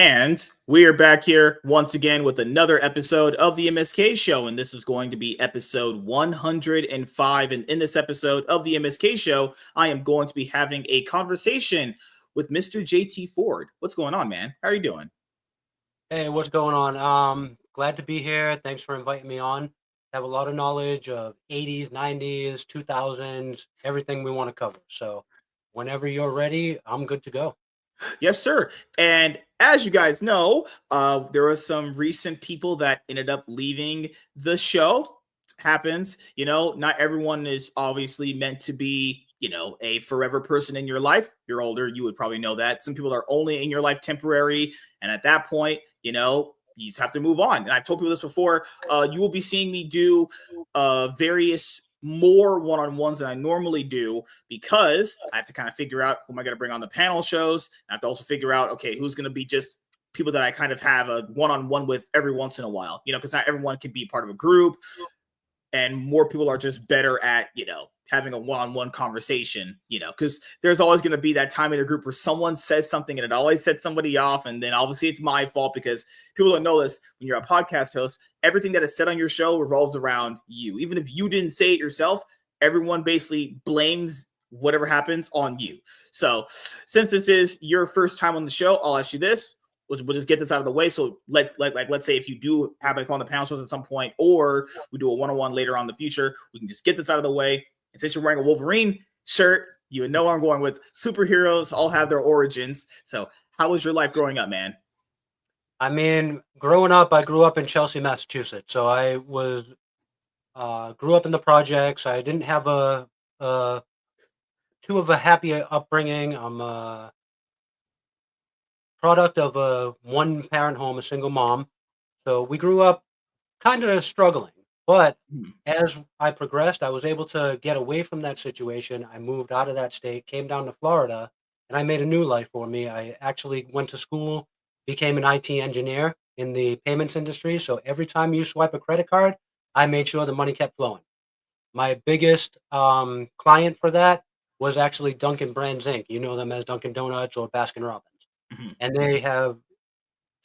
And we are back here once again with another episode of the MSK show. And this is going to be episode 105. And in this episode of the MSK show, I am going to be having a conversation with Mr. JT Ford. What's going on, man? How are you doing? Hey, what's going on? Glad to be here. Thanks for inviting me on. Have a lot of knowledge of 80s, 90s, 2000s, everything we want to cover. So whenever you're ready, I'm good to go. Yes, sir. And as you guys know, there were some recent people that ended up leaving the show. Happens, not everyone is obviously meant to be, a forever person in your life. You're older, you would probably know that. Some people are only in your life temporary. And at that point, you just have to move on. And I've told people this before. You will be seeing me do various more one-on-ones than I normally do because I have to kind of figure out who am I going to bring on the panel shows. I have to also figure out, okay, who's going to be just people that I kind of have a one-on-one with every once in a while, because not everyone can be part of a group and more people are just better at, having a one-on-one conversation, because there's always going to be that time in a group where someone says something and it always sets somebody off. And then obviously it's my fault because people don't know this. When you're a podcast host, everything that is said on your show revolves around you. Even if you didn't say it yourself, everyone basically blames whatever happens on you. So since this is your first time on the show, I'll ask you this. We'll just get this out of the way. So let's say if you do happen to come on the panel shows at some point, or we do a one-on-one later on in the future, we can just get this out of the way. And since you're wearing a Wolverine shirt, you would know where I'm going with. Superheroes all have their origins. So how was your life growing up, man? I mean, growing up, I grew up in Chelsea, Massachusetts. So I grew up in the projects. I didn't have too of a happy upbringing. I'm a product of a one-parent home, a single mom. So we grew up kind of struggling. But as I progressed, I was able to get away from that situation. I moved out of that state, came down to Florida, and I made a new life for me. I actually went to school, became an IT engineer in the payments industry. So every time you swipe a credit card, I made sure the money kept flowing. My biggest client for that was actually Dunkin' Brands Inc. You know them as Dunkin' Donuts or Baskin Robbins. And they have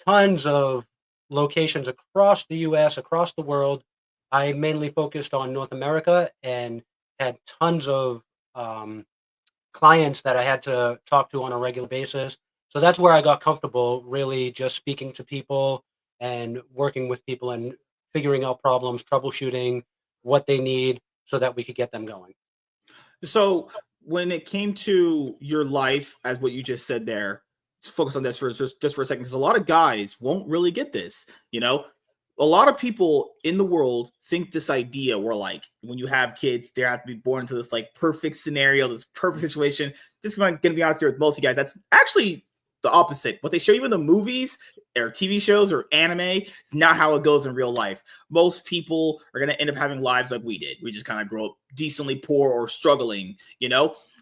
tons of locations across the US, across the world. I mainly focused on North America and had tons of clients that I had to talk to on a regular basis. So that's where I got comfortable, really just speaking to people and working with people and figuring out problems, troubleshooting what they need so that we could get them going. So when it came to your life, as what you just said there, focus on this for just for a second, because a lot of guys won't really get this. A lot of people in the world think this idea where, like, when you have kids, they have to be born into this like perfect scenario, this perfect situation. Just gonna be honest here with most of you guys, that's actually the opposite. What they show you in the movies or TV shows or anime is not how it goes in real life. Most people are gonna end up having lives like we did. We just kind of grow up decently poor or struggling,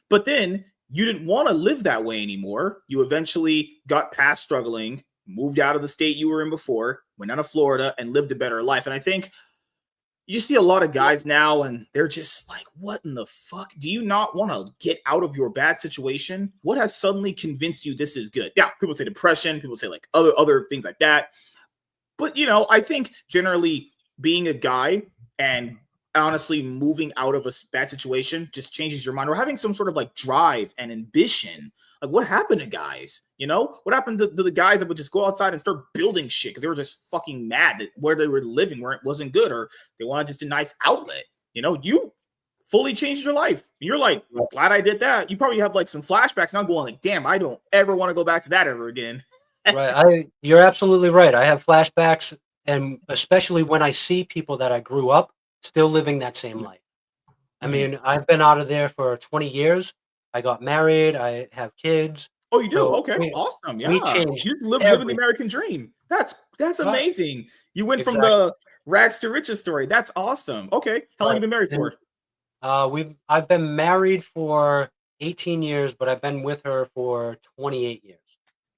But then you didn't want to live that way anymore. You eventually got past struggling, moved out of the state you were in before, went down to Florida, and lived a better life. And I think you see a lot of guys now, and they're just like, what in the fuck? Do you not want to get out of your bad situation? What has suddenly convinced you this is good? Yeah, people say depression, people say like other things like that. But, I think generally being a guy and honestly moving out of a bad situation just changes your mind, or having some sort of like drive and ambition. Like, what happened to guys? What happened to the guys that would just go outside and start building shit because they were just fucking mad that where they were living wasn't good, or they wanted just a nice outlet? You fully changed your life. You're like, glad I did that. You probably have like some flashbacks now going like, damn, I don't ever want to go back to that ever again. Right. You're absolutely right. I have flashbacks, and especially when I see people that I grew up still living that same life. I mean, I've been out of there for 20 years. I got married. I have kids. Oh, you do? So Okay, awesome. we Yeah, changed you living the American dream. That's amazing. You went from exactly. the rags to riches story. That's awesome. Okay, how long have you been married for? I've been married for 18 years, but I've been with her for 28 years.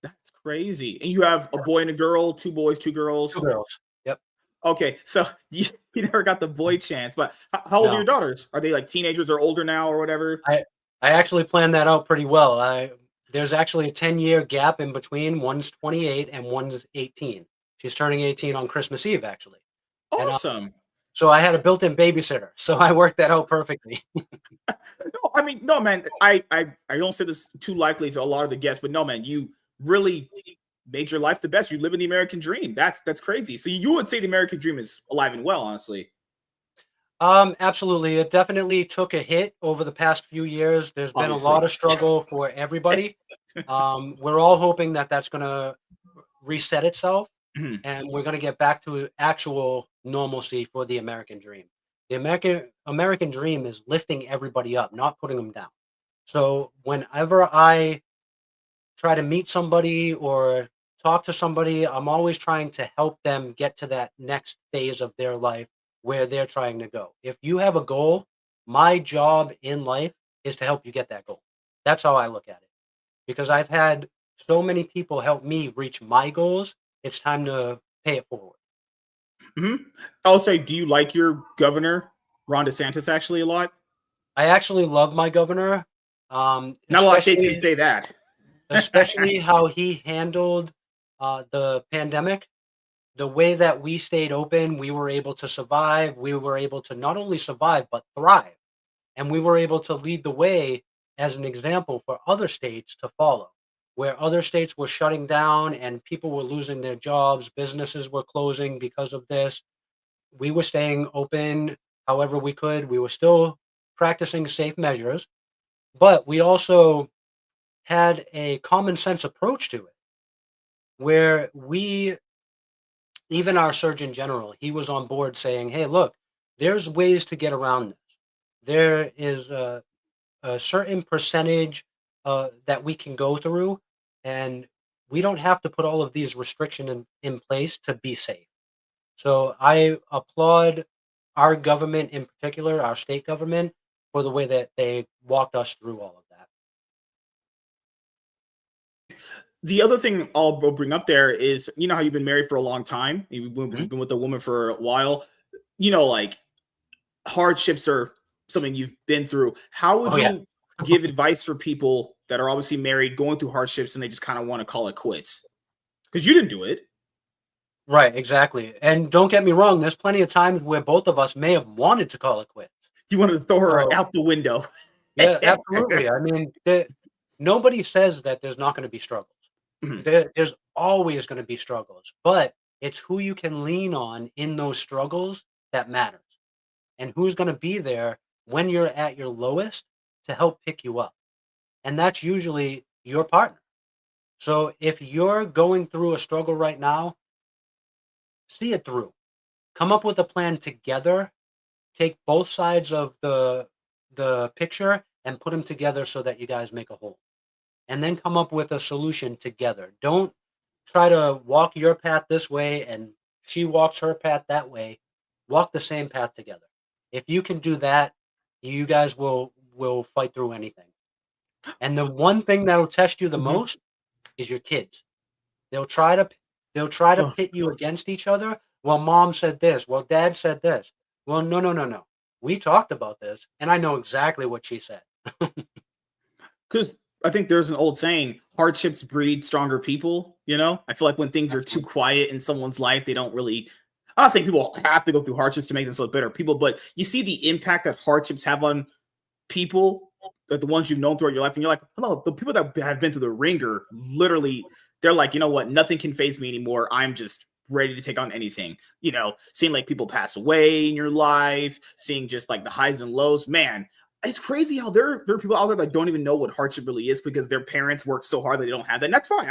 That's crazy. And you have a boy and a girl, 2 boys, 2 girls. 2 girls. Yep. Okay, so you never got the boy chance, but how old are your daughters? Are they like teenagers or older now or whatever? I actually planned that out pretty well. there's actually a 10-year gap in between. One's 28 and one's 18. She's turning 18 on Christmas Eve, actually. And Awesome. so I had a built-in babysitter. So I worked that out perfectly. No, I mean, no, man. I don't say this too likely to a lot of the guests, but no, man, you really made your life the best. You live in the American dream. That's crazy. So you would say the American dream is alive and well, honestly. Absolutely. It definitely took a hit over the past few years. There's been a lot Obviously. of struggle for everybody. We're all hoping that that's going to reset itself Mhm. and we're going to get back to actual normalcy for the American dream. The American dream is lifting everybody up, not putting them down. So whenever I try to meet somebody or talk to somebody, I'm always trying to help them get to that next phase of their life where they're trying to go. If you have a goal, my job in life is to help you get that goal. That's how I look at it. Because I've had so many people help me reach my goals, it's time to pay it forward. Mhm. I'll say, do you like your governor, Ron DeSantis, actually a lot? I actually love my governor, Not a lot of states can say that. especially how he handled the pandemic. The way that we stayed open, we were able to survive. We were able to not only survive, but thrive. And we were able to lead the way as an example for other states to follow, where other states were shutting down and people were losing their jobs, businesses were closing because of this. We were staying open however we could. We were still practicing safe measures, but we also had a common sense approach to it where we even our surgeon general, he was on board saying, "Hey, look, there's ways to get around this. There is a certain percentage that we can go through, and we don't have to put all of these restrictions in place to be safe." So I applaud our government in particular, our state government, for the way that they walked us through all of that. The other thing I'll bring up there is, you know how you've been married for a long time, Mhm. you've been with a woman for a while. You know, like hardships are something you've been through. How would Oh yeah. you give advice for people that are obviously married, going through hardships, and they just kind of want to call it quits? Because you didn't do it. Right, exactly. And don't get me wrong, there's plenty of times where both of us may have wanted to call it quits. You wanted to throw her So out the window. yeah, absolutely. I mean, nobody says that there's not going to be struggles. There's always going to be struggles, but it's who you can lean on in those struggles that matters, and who's going to be there when you're at your lowest to help pick you up. And that's usually your partner. So if you're going through a struggle right now, see it through. Come up with a plan together. Take both sides of the picture and put them together so that you guys make a whole. And then come up with a solution together. Don't try to walk your path this way and she walks her path that way. Walk the same path together. If you can do that, you guys will fight through anything. And the one thing that'll test you the Mhm. most is your kids. They'll try to they'll try to Oh, pit you against each other. Well, mom said this. Well, dad said this. Well, no, no, no, no. We talked about this, and I know exactly what she said. because I think there's an old saying: hardships breed stronger people. You know, I feel like when things are too Absolutely. quiet in someone's life, they don't really. I'm not saying people have to go through hardships to make themselves better people, but you see the impact that hardships have on people, like the ones you've known throughout your life, and you're like, hello, the people that have been through the ringer, literally, they're like, you know what, nothing can phase me anymore. I'm just ready to take on anything. You know, seeing like people pass away in your life, seeing just like the highs and lows, man. It's crazy how there are people out there that don't even know what hardship really is because their parents worked so hard that they don't have that. And that's fine.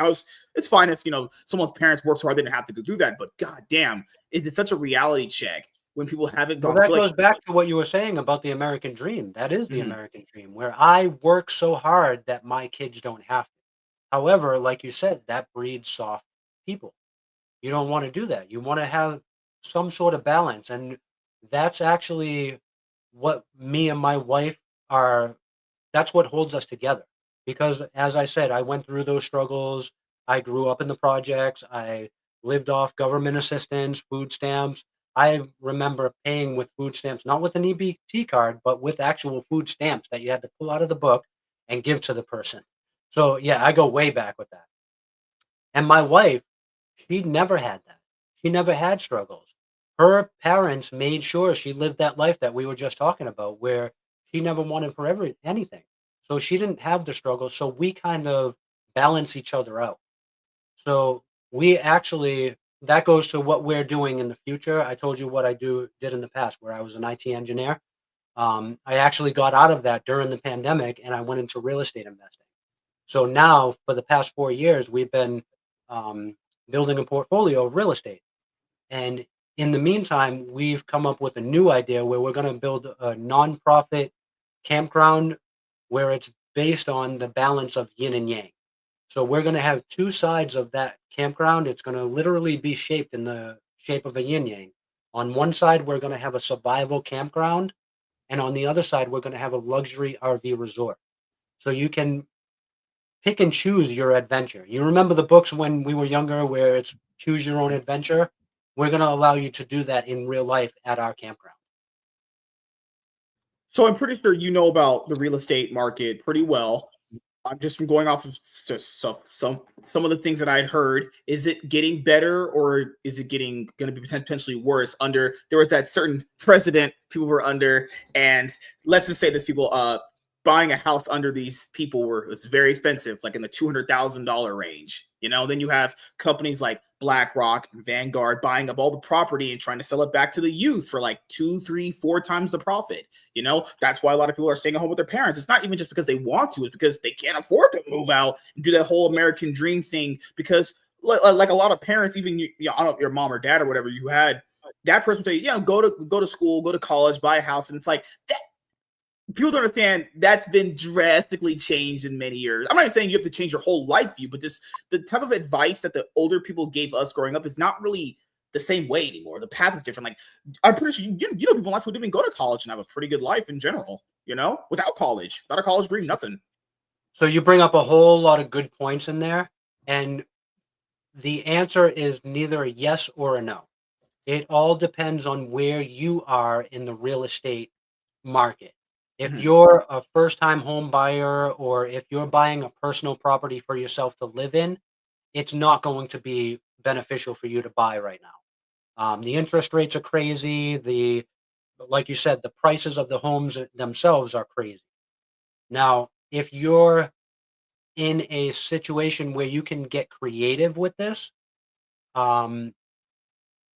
It's fine if someone's parents worked so hard they didn't have to go do that. But god damn, is it such a reality check when people haven't Well, gone that like goes back to what you were saying about the American dream. That is the mhm, American dream, where I work so hard that my kids don't have to. However, like you said, that breeds soft people. You don't want to do that. You want to have some sort of balance. And that's actually what me and my wife are that's what holds us together. Because as I said, I went through those struggles. I grew up in the projects. I lived off government assistance, food stamps. I remember paying with food stamps, not with an EBT card, but with actual food stamps that you had to pull out of the book and give to the person. So yeah, I go way back with that. And my wife, she never had that. She never had struggles. Her parents made sure she lived that life that we were just talking about, where she never wanted for anything. So she didn't have the struggle. So we kind of balance each other out. So we actually that goes to what we're doing in the future. I told you what I did in the past, where I was an IT engineer. I actually got out of that during the pandemic, and I went into real estate investing. So now, for the past 4 years, we've been um, building a portfolio of real estate. And in the meantime, we've come up with a new idea where we're going to build a nonprofit campground where it's based on the balance of yin and yang. So we're going to have two sides of that campground. It's going to literally be shaped in the shape of a yin yang. On one side, we're going to have a survival campground, and on the other side, we're going to have a luxury RV resort. So you can pick and choose your adventure. You remember the books when we were younger where it's choose your own adventure? We're going to allow you to do that in real life at our campground. So I'm pretty sure you know about the real estate market pretty well. I'm just from going off of some of the things that I'd heard. Is it getting better, or is it getting going to be potentially worse? Under there was that certain president people were under, and let's just say this people buying a house under these people was very expensive, like in the $200,000 range. Then you have companies like BlackRock and Vanguard buying up all the property and trying to sell it back to the youth for like two, three, four times the profit. That's why a lot of people are staying at home with their parents. It's not even just because they want to, it's because they can't afford to move out and do that whole American dream thing. Because like a lot of parents, even I don't know, your mom or dad or whatever you had, that person would say, go to school, go to college, buy a house. And it's like that. People don't understand that's been drastically changed in many years. I'm not even saying you have to change your whole life view, but the type of advice that the older people gave us growing up is not really the same way anymore. The path is different. Like I'm pretty sure you know people in life who didn't even go to college and have a pretty good life in general. Without college, without a college degree, nothing. So you bring up a whole lot of good points in there. And the answer is neither a yes or a no. It all depends on where you are in the real estate market. If Mhm. you're a first time home buyer or if you're buying a personal property for yourself to live in, it's not going to be beneficial for you to buy right now. The interest rates are crazy. Like you said, the prices of the homes themselves are crazy. Now, if you're in a situation where you can get creative with this, um,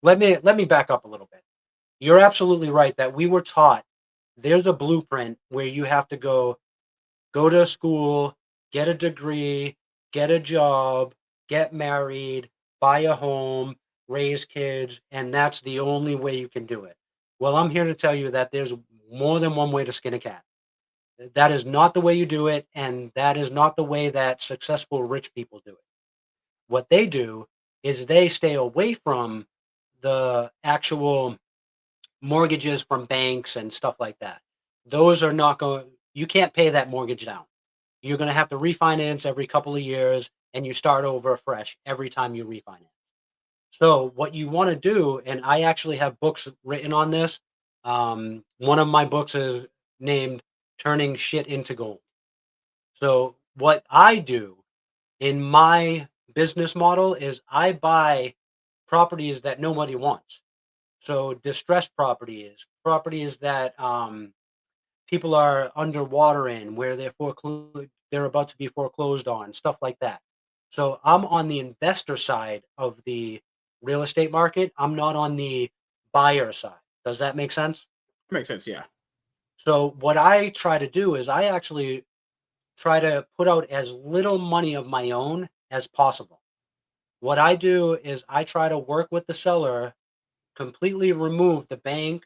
let me back up a little bit. You're absolutely right that we were taught there's a blueprint where you have to go to school, get a degree, get a job, get married, buy a home, raise kids, and that's the only way you can do it. Well, I'm here to tell you that there's more than one way to skin a cat. That is not the way you do it, and that is not the way that successful rich people do it. What they do is they stay away from the actual mortgages from banks and stuff like that. Those are not going you can't pay that mortgage down. You're gonna have to refinance every couple of years, and you start over fresh every time you refinance. So what you wanna do and I actually have books written on this. One of my books is named "Turning Shit into Gold." So what I do in my business model is I buy properties that nobody wants. So distressed properties, properties that people are underwater in, where they're about to be foreclosed on, stuff like that. So I'm on the investor side of the real estate market. I'm not on the buyer side. Does that make sense? Makes sense, yeah. So what I try to do is I actually try to put out as little money of my own as possible. What I do is I try to work with the seller, completely remove the bank,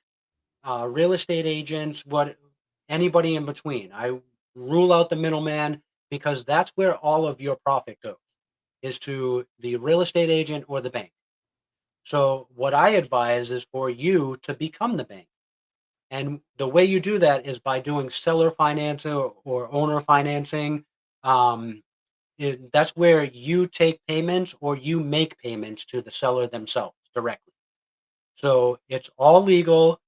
real estate agents, what anybody in between. I rule out the middleman because that's where all of your profit goes is to the real estate agent or the bank. So what I advise is for you to become the bank. And the way you do that is by doing seller financing or owner financing. Um, that's where you take payments or you make payments to the seller themselves directly. So it's all legal.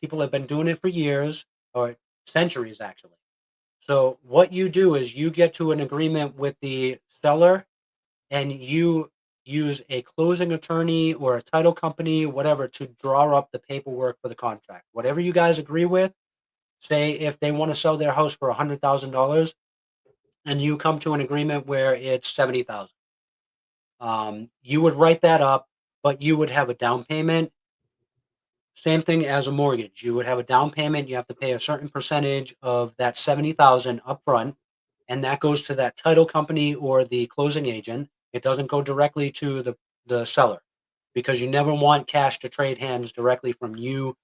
People have been doing it for years or centuries, actually. So what you do is you get to an agreement with the seller and you use a closing attorney or a title company, whatever, to draw up the paperwork for the contract. Whatever you guys agree with, say if they want to sell their house for $100,000 and you come to an agreement where it's 70,000. You would write that up, but you would have a down payment. Same thing as a mortgage. You would have a down payment. You have to pay a certain percentage of that 70,000 upfront, and that goes to that title company or the closing agent. It doesn't go directly to the seller because you never want cash to trade hands directly from you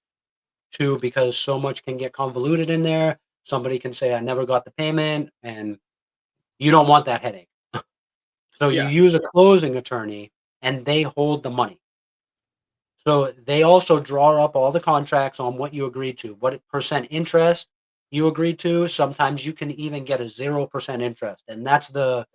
to because so much can get convoluted in there. Somebody can say, I never got the payment, and you don't want that headache. So you Yeah. use a closing attorney and they hold the money. So they also draw up all the contracts on what you agreed to, what percent interest you agreed to. Sometimes you can even get a 0% interest, and that's the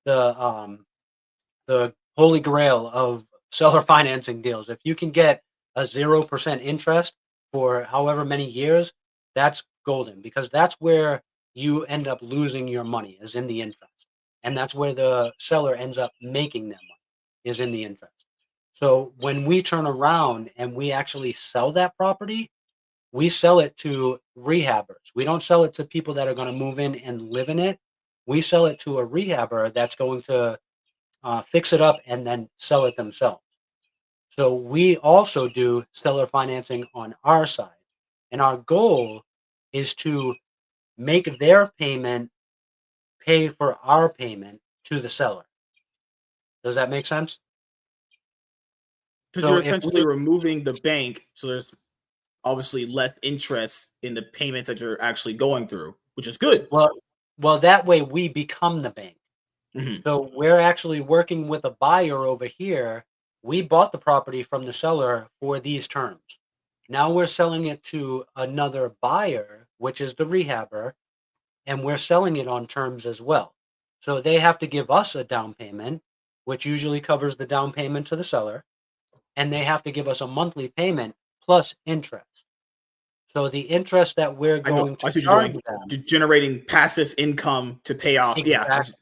the holy grail of seller financing deals. If you can get a 0% interest for however many years, that's golden because that's where you end up losing your money is in the interest. And that's where the seller ends up making their money is in the interest. So when we turn around and we actually sell that property, we sell it to rehabbers. We don't sell it to people that are going to move in and live in it. We sell it to a rehabber that's going to fix it up and then sell it themselves. So we also do seller financing on our side. And our goal is to make their payment pay for our payment to the seller. Does that make sense? Because So you're if essentially we removing the bank, so there's obviously less interest in the payments that you're actually going through, which is good. well well that way we become the bank. Mhm. So we're actually working with a buyer over here. We bought the property from the seller for these terms. Now we're selling it to another buyer, which is the rehabber, and we're selling it on terms as well. So they have to give us a down payment, which usually covers the down payment to the seller, and they have to give us a monthly payment plus interest. So the interest that we're I know. going I to see what you're charge doing. them. You're generating passive income to pay off. Yeah. Exactly.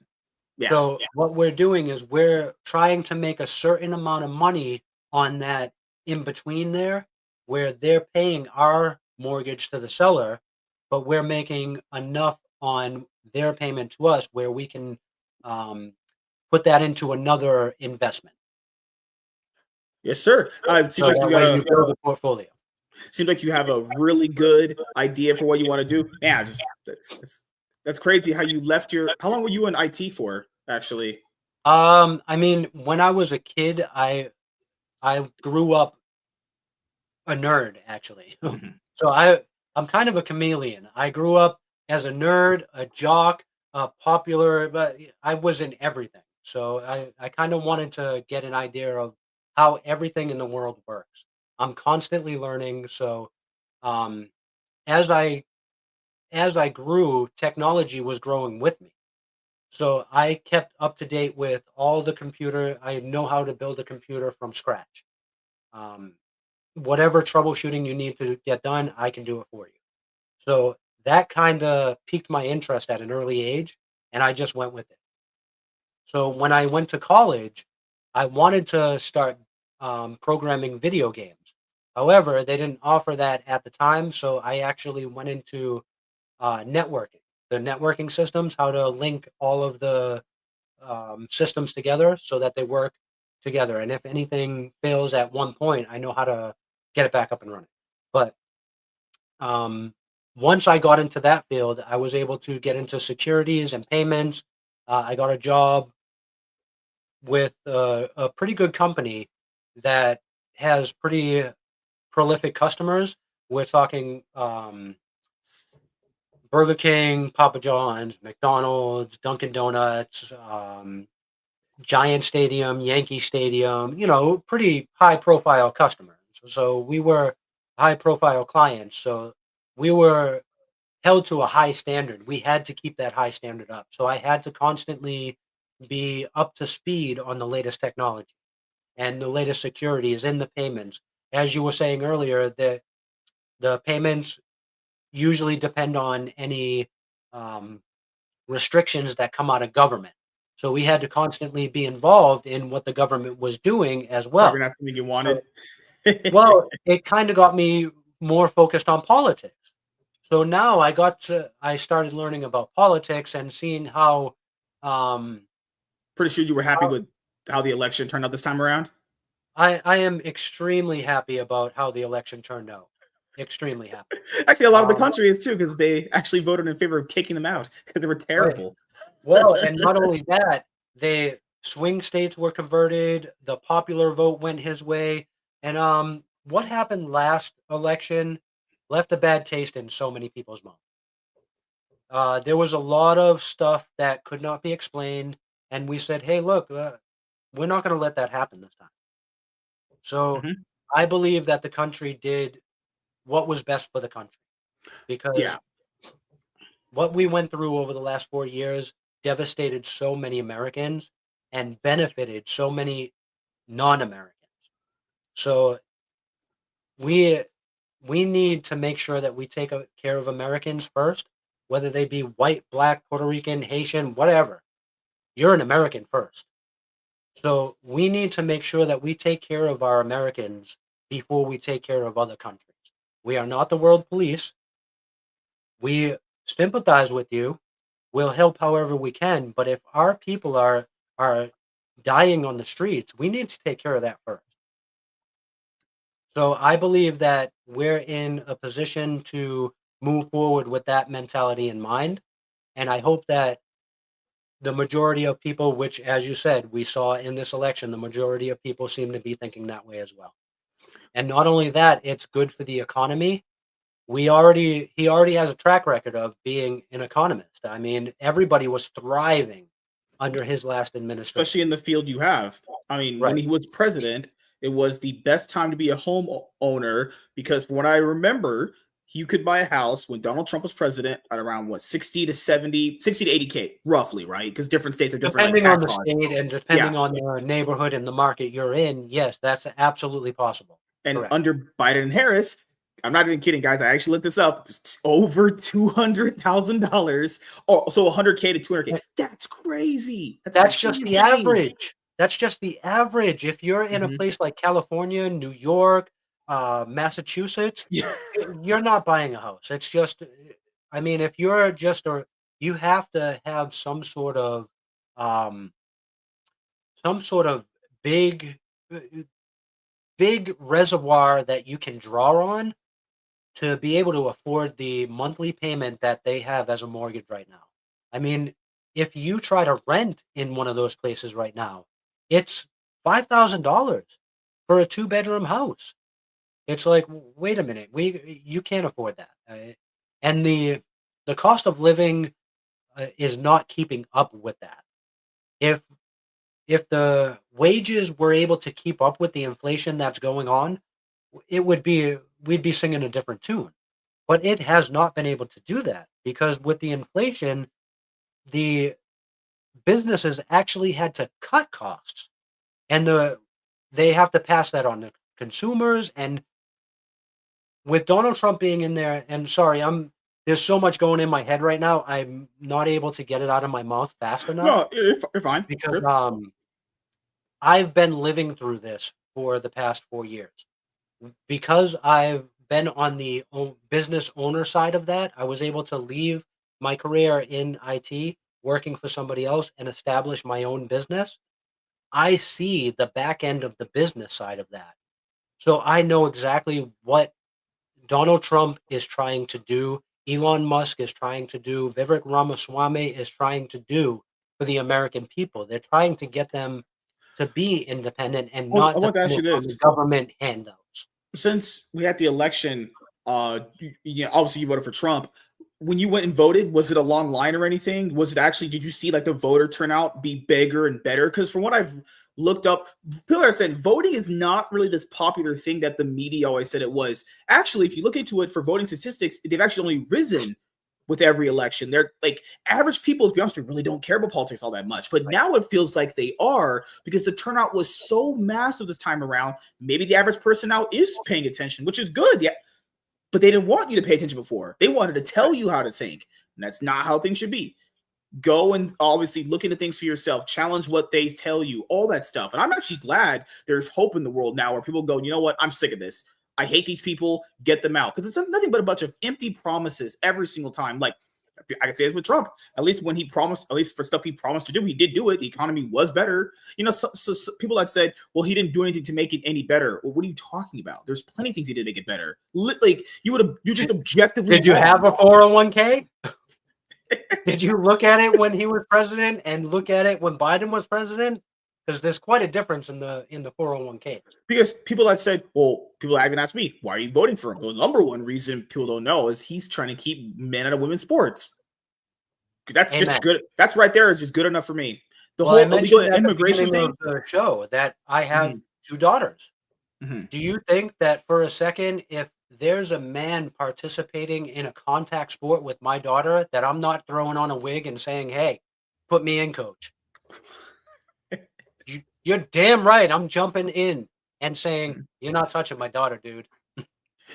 Yeah. So what we're doing is we're trying to make a certain amount of money on that in between there, where they're paying our mortgage to the seller, but we're making enough on their payment to us where we can um, put that into another investment. Yes, sir. It seems So like you that got way a you build a portfolio. seems like you have a really good idea for what you want to do. Man, just that's crazy how you left your how long were you in IT for, actually? I mean, when I was a kid, I grew up a nerd, actually. Mhm. So I'm kind of a chameleon. I grew up as a nerd, a jock, popular, but I was in everything. So I kind of wanted to get an idea of how everything in the world works. I'm constantly learning. So um, as I grew, technology was growing with me. So I kept up to date with all the computer. I know how to build a computer from scratch. Um, Whatever troubleshooting you need to get done, I can do it for you. So that kinda piqued my interest at an early age, and I just went with it. So when I went to college, I wanted to start, programming video games. However, they didn't offer that at the time, so I actually went into, networking. The networking systems, how to link all of the, systems together so that they work together, and if anything fails at one point, I know how to get it back up and running. But um, once I got into that field, I was able to get into securities and payments. I got a job with a pretty good company that has pretty prolific customers. We're talking Burger King, Papa John's, McDonald's, Dunkin' Donuts, Giant Stadium, Yankee Stadium, pretty high profile customers. So we were high profile clients. So we were held to a high standard. We had to keep that high standard up. So I had to constantly be up to speed on the latest technology and the latest securities in the payments. As you were saying earlier, the payments usually depend on any. um, restrictions that come out of government. So we had to constantly be involved in what the government was doing as Probably well. not something you wanted. So, well, it kind of got me more focused on politics. So now I started learning about politics and seeing how, um, Pretty sure you were happy how with how the election turned out this time around. I am extremely happy about how the election turned out. Extremely happy. Actually, a lot of the Um, country is too because they actually voted in favor of kicking them out because they were right. terrible. Well, and not only that, the swing states were converted, the popular vote went his way, and, what happened last election left a bad taste in so many people's mouth. There was a lot of stuff that could not be explained, and we said, "Hey, look, we're not gonna let that happen this time." So, Mhm. I believe that the country did what was best for the country, Yeah, because what we went through over the last 4 years devastated so many Americans and benefited so many non-Americans. So we we need to make sure that we take care of Americans first, whether they be white, black, Puerto Rican, Haitian, whatever. You're an American first. So we need to make sure that we take care of our Americans before we take care of other countries. We are not the world police. We sympathize with you. We'll help however we can, but if our people are dying on the streets, we need to take care of that first. So I believe that we're in a position to move forward with that mentality in mind, and I hope that the majority of people, which, as you said, we saw in this election, the majority of people seem to be thinking that way as well. And not only that, it's good for the economy. He already has a track record of being an economist. I mean, everybody was thriving under his last especially administration. in the field you have. I mean, when Right. he was president, it was the best time to be a home owner because from what I remember, you could buy a house when Donald Trump was president at around what 60 to 70, 60 to 80K, roughly, right? Because different states have different like Depending on tax the laws. state and Yeah. depending on the neighborhood and the market you're in, yes, that's absolutely possible. And Correct. under Biden and Harris, I'm not even kidding, guys. I actually looked this up. It's over $200,000. Oh, so 100K to 200K. And That's crazy. That's that's actually just the insane. average. That's just the average. If you're in a Mhm. place like California, New York, Massachusetts, Yeah. you're not buying a house. It's just, I mean, if you're just a, you have to have um, some sort of big, uh, big reservoir that you can draw on to be able to afford the monthly payment that they have as a mortgage right now. I mean, if you try to rent in one of those places right now, it's $5,000 for a two-bedroom house. It's like, wait a minute, we you can't afford that, and the cost of living is not keeping up with that. If if the wages were able to keep up with the inflation that's going on, it would be we'd be singing a different tune. But it has not been able to do that because with the inflation, the businesses actually had to cut costs, and they have to pass that on to consumers. And with Donald Trump being in there, and sorry, there's so much going in my head right now. I'm not able to get it out of my mouth fast enough No, you're fine. because Good. I've been living through this for the past 4 years. Because I've been on the business owner side of that, I was able to leave my career in IT, working for somebody else, and establish my own business. I see the back end of the business side of that. So I know exactly what Donald Trump is trying to do, Elon Musk is trying to do, Vivek Ramaswamy is trying to do for the American people. They're trying to get them to be independent and Well, I not want to ask you dependent on the this: government handouts. since we had the election, obviously you voted for Trump. When you went and voted, was it a long line or anything? Was it actually? Did you see like the voter turnout be bigger and better? Because from what I've looked up, people are saying voting is not really this popular thing that the media always said it was. Actually, if you look into it for voting statistics, they've actually only risen with every election. They're like average people, to be honest, really don't care about politics all that much. But now it feels like they are because the turnout was so massive this time around. Maybe the average person now is paying attention, which is good. Yeah, but they didn't want you to pay attention before. They wanted to tell you how to think. And that's not how things should be. Go and obviously look into things for yourself, challenge what they tell you, all that stuff. And I'm actually glad there's hope in the world now where people go, you know what, I'm sick of this. I hate these people, get them out. Because it's nothing but a bunch of empty promises every single time. Like I can say this with Trump. At least when he promised, at least for stuff he promised to do, he did do it. The economy was better. So people that said, well, he didn't do anything to make it any better. Well, what are you talking about? There's plenty of things he did to make it better. Like you just objectively. Did you have a 401k? Did you look at it when he was president and look at it when Biden was president? Because there's quite a difference in the 401k. Because people that said, well, people have even asked me, why are you voting for him? The number one reason people don't know is he's trying to keep men out of women's sports. That's Amen. Just good. That's right there is just good enough for me. The whole illegal immigration thing. Of the show that I have 2 daughters. Mm-hmm. Do you think that for a second, if there's a man participating in a contact sport with my daughter, that I'm not throwing on a wig and saying, hey, put me in, coach? You're damn right. I'm jumping in and saying, you're not touching my daughter, dude.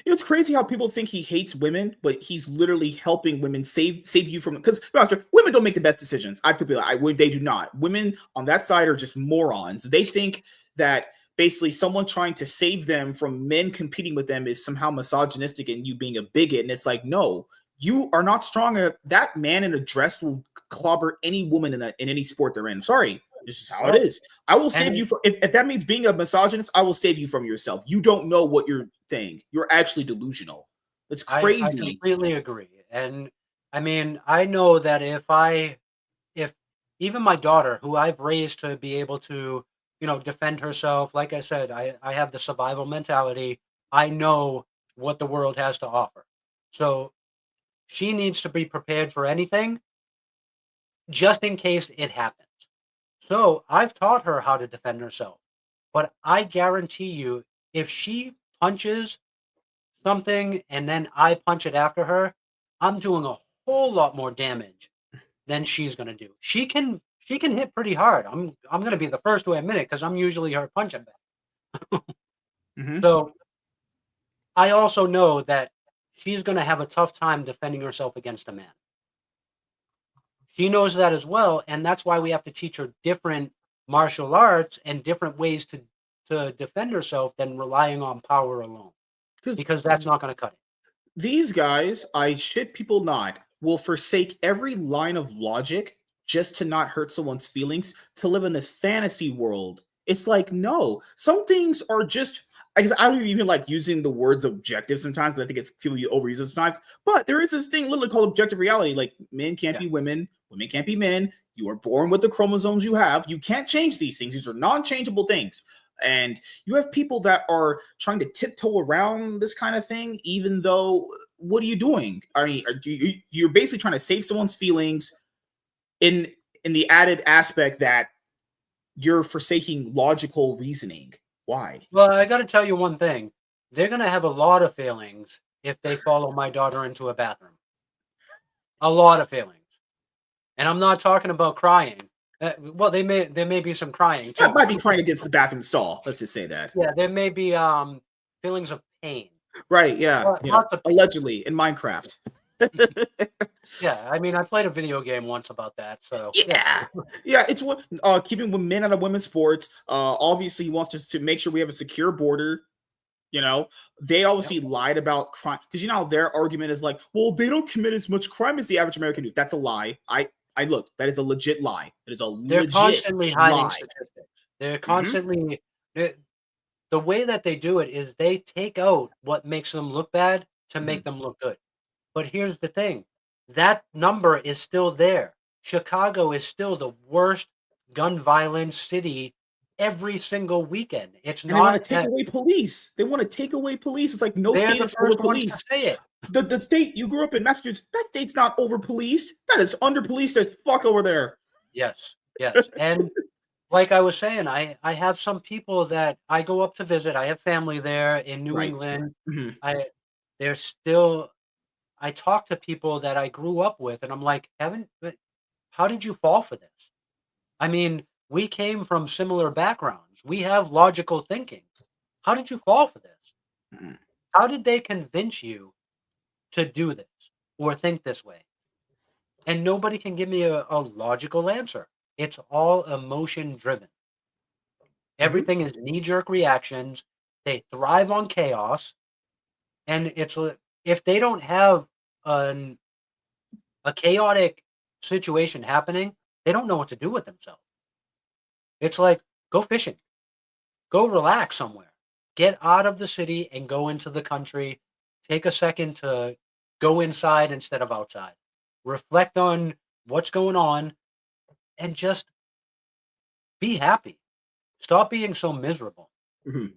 It's crazy how people think he hates women, but he's literally helping women save you from, because women don't make the best decisions. They do not. Women on that side are just morons. They think that basically someone trying to save them from men competing with them is somehow misogynistic and you being a bigot. And it's like, no, you are not strong. That man in a dress will clobber any woman in any sport they're in. Sorry. This is how it is. I will save you from, if that means being a misogynist, I will save you from yourself. You don't know what you're saying. You're actually delusional. It's crazy. I completely agree. And I mean, I know that if even my daughter, who I've raised to be able to, defend herself, like I said, I have the survival mentality. I know what the world has to offer. So she needs to be prepared for anything just in case it happens. So I've taught her how to defend herself, but I guarantee you, if she punches something and then I punch it after her, I'm doing a whole lot more damage than she's going to do. She can hit pretty hard. I'm going to be the first to admit it because I'm usually her punching bag. Mm-hmm. So I also know that she's going to have a tough time defending herself against a man. She knows that as well, and that's why we have to teach her different martial arts and different ways to defend herself than relying on power alone, because that's not going to cut it. These guys, I shit people not, will forsake every line of logic just to not hurt someone's feelings, to live in this fantasy world. It's like, no, some things are just, I don't even like using the words objective sometimes, because I think it's people overuse it sometimes. But there is this thing literally called objective reality. Like, men can't be women, women can't be men. You are born with the chromosomes you have. You can't change these things. These are non-changeable things. And you have people that are trying to tiptoe around this kind of thing, even though, what are you doing? I mean, you're basically trying to save someone's feelings in the added aspect that you're forsaking logical reasoning. Why? Well, I got to tell you one thing. They're going to have a lot of feelings if they follow my daughter into a bathroom. A lot of feelings. And I'm not talking about crying. Well, there may be some crying too. That might be crying against the bathroom stall. Let's just say that. Yeah, there may be feelings of pain. Right, yeah. Allegedly in Minecraft. Yeah, I mean, I played a video game once about that, so yeah. It's what keeping men out of women's sports. Obviously, he wants to make sure we have a secure border. They obviously lied about crime, because their argument is like, well, they don't commit as much crime as the average American do. That's a lie. I look, that is a legit lie. It is a They're constantly hiding statistics. They're constantly the way that they do it is they take out what makes them look bad to make them look good. But here's the thing. That number is still there. Chicago is still the worst gun violence city every single weekend. It's not. They want to take away police. They want to take away police. It's like no state is over police. To say it. The state you grew up in, Massachusetts, that state's not over policed. That is under policed as fuck over there. Yes. And like I was saying, I have some people that I go up to visit. I have family there in New England. Mm-hmm. I talk to people that I grew up with, and I'm like, how did you fall for this? I mean, we came from similar backgrounds. We have logical thinking. How did you fall for this? Mm-hmm. How did they convince you to do this or think this way? And nobody can give me a logical answer. It's all emotion driven. Mhm. Everything is knee-jerk reactions. They thrive on chaos, and if they don't have an a chaotic situation happening, they don't know what to do with themselves. It's like, go fishing, go relax somewhere, get out of the city and go into the country. Take a second to go inside instead of outside. Reflect on what's going on and just be happy. Stop being so miserable. Mhm.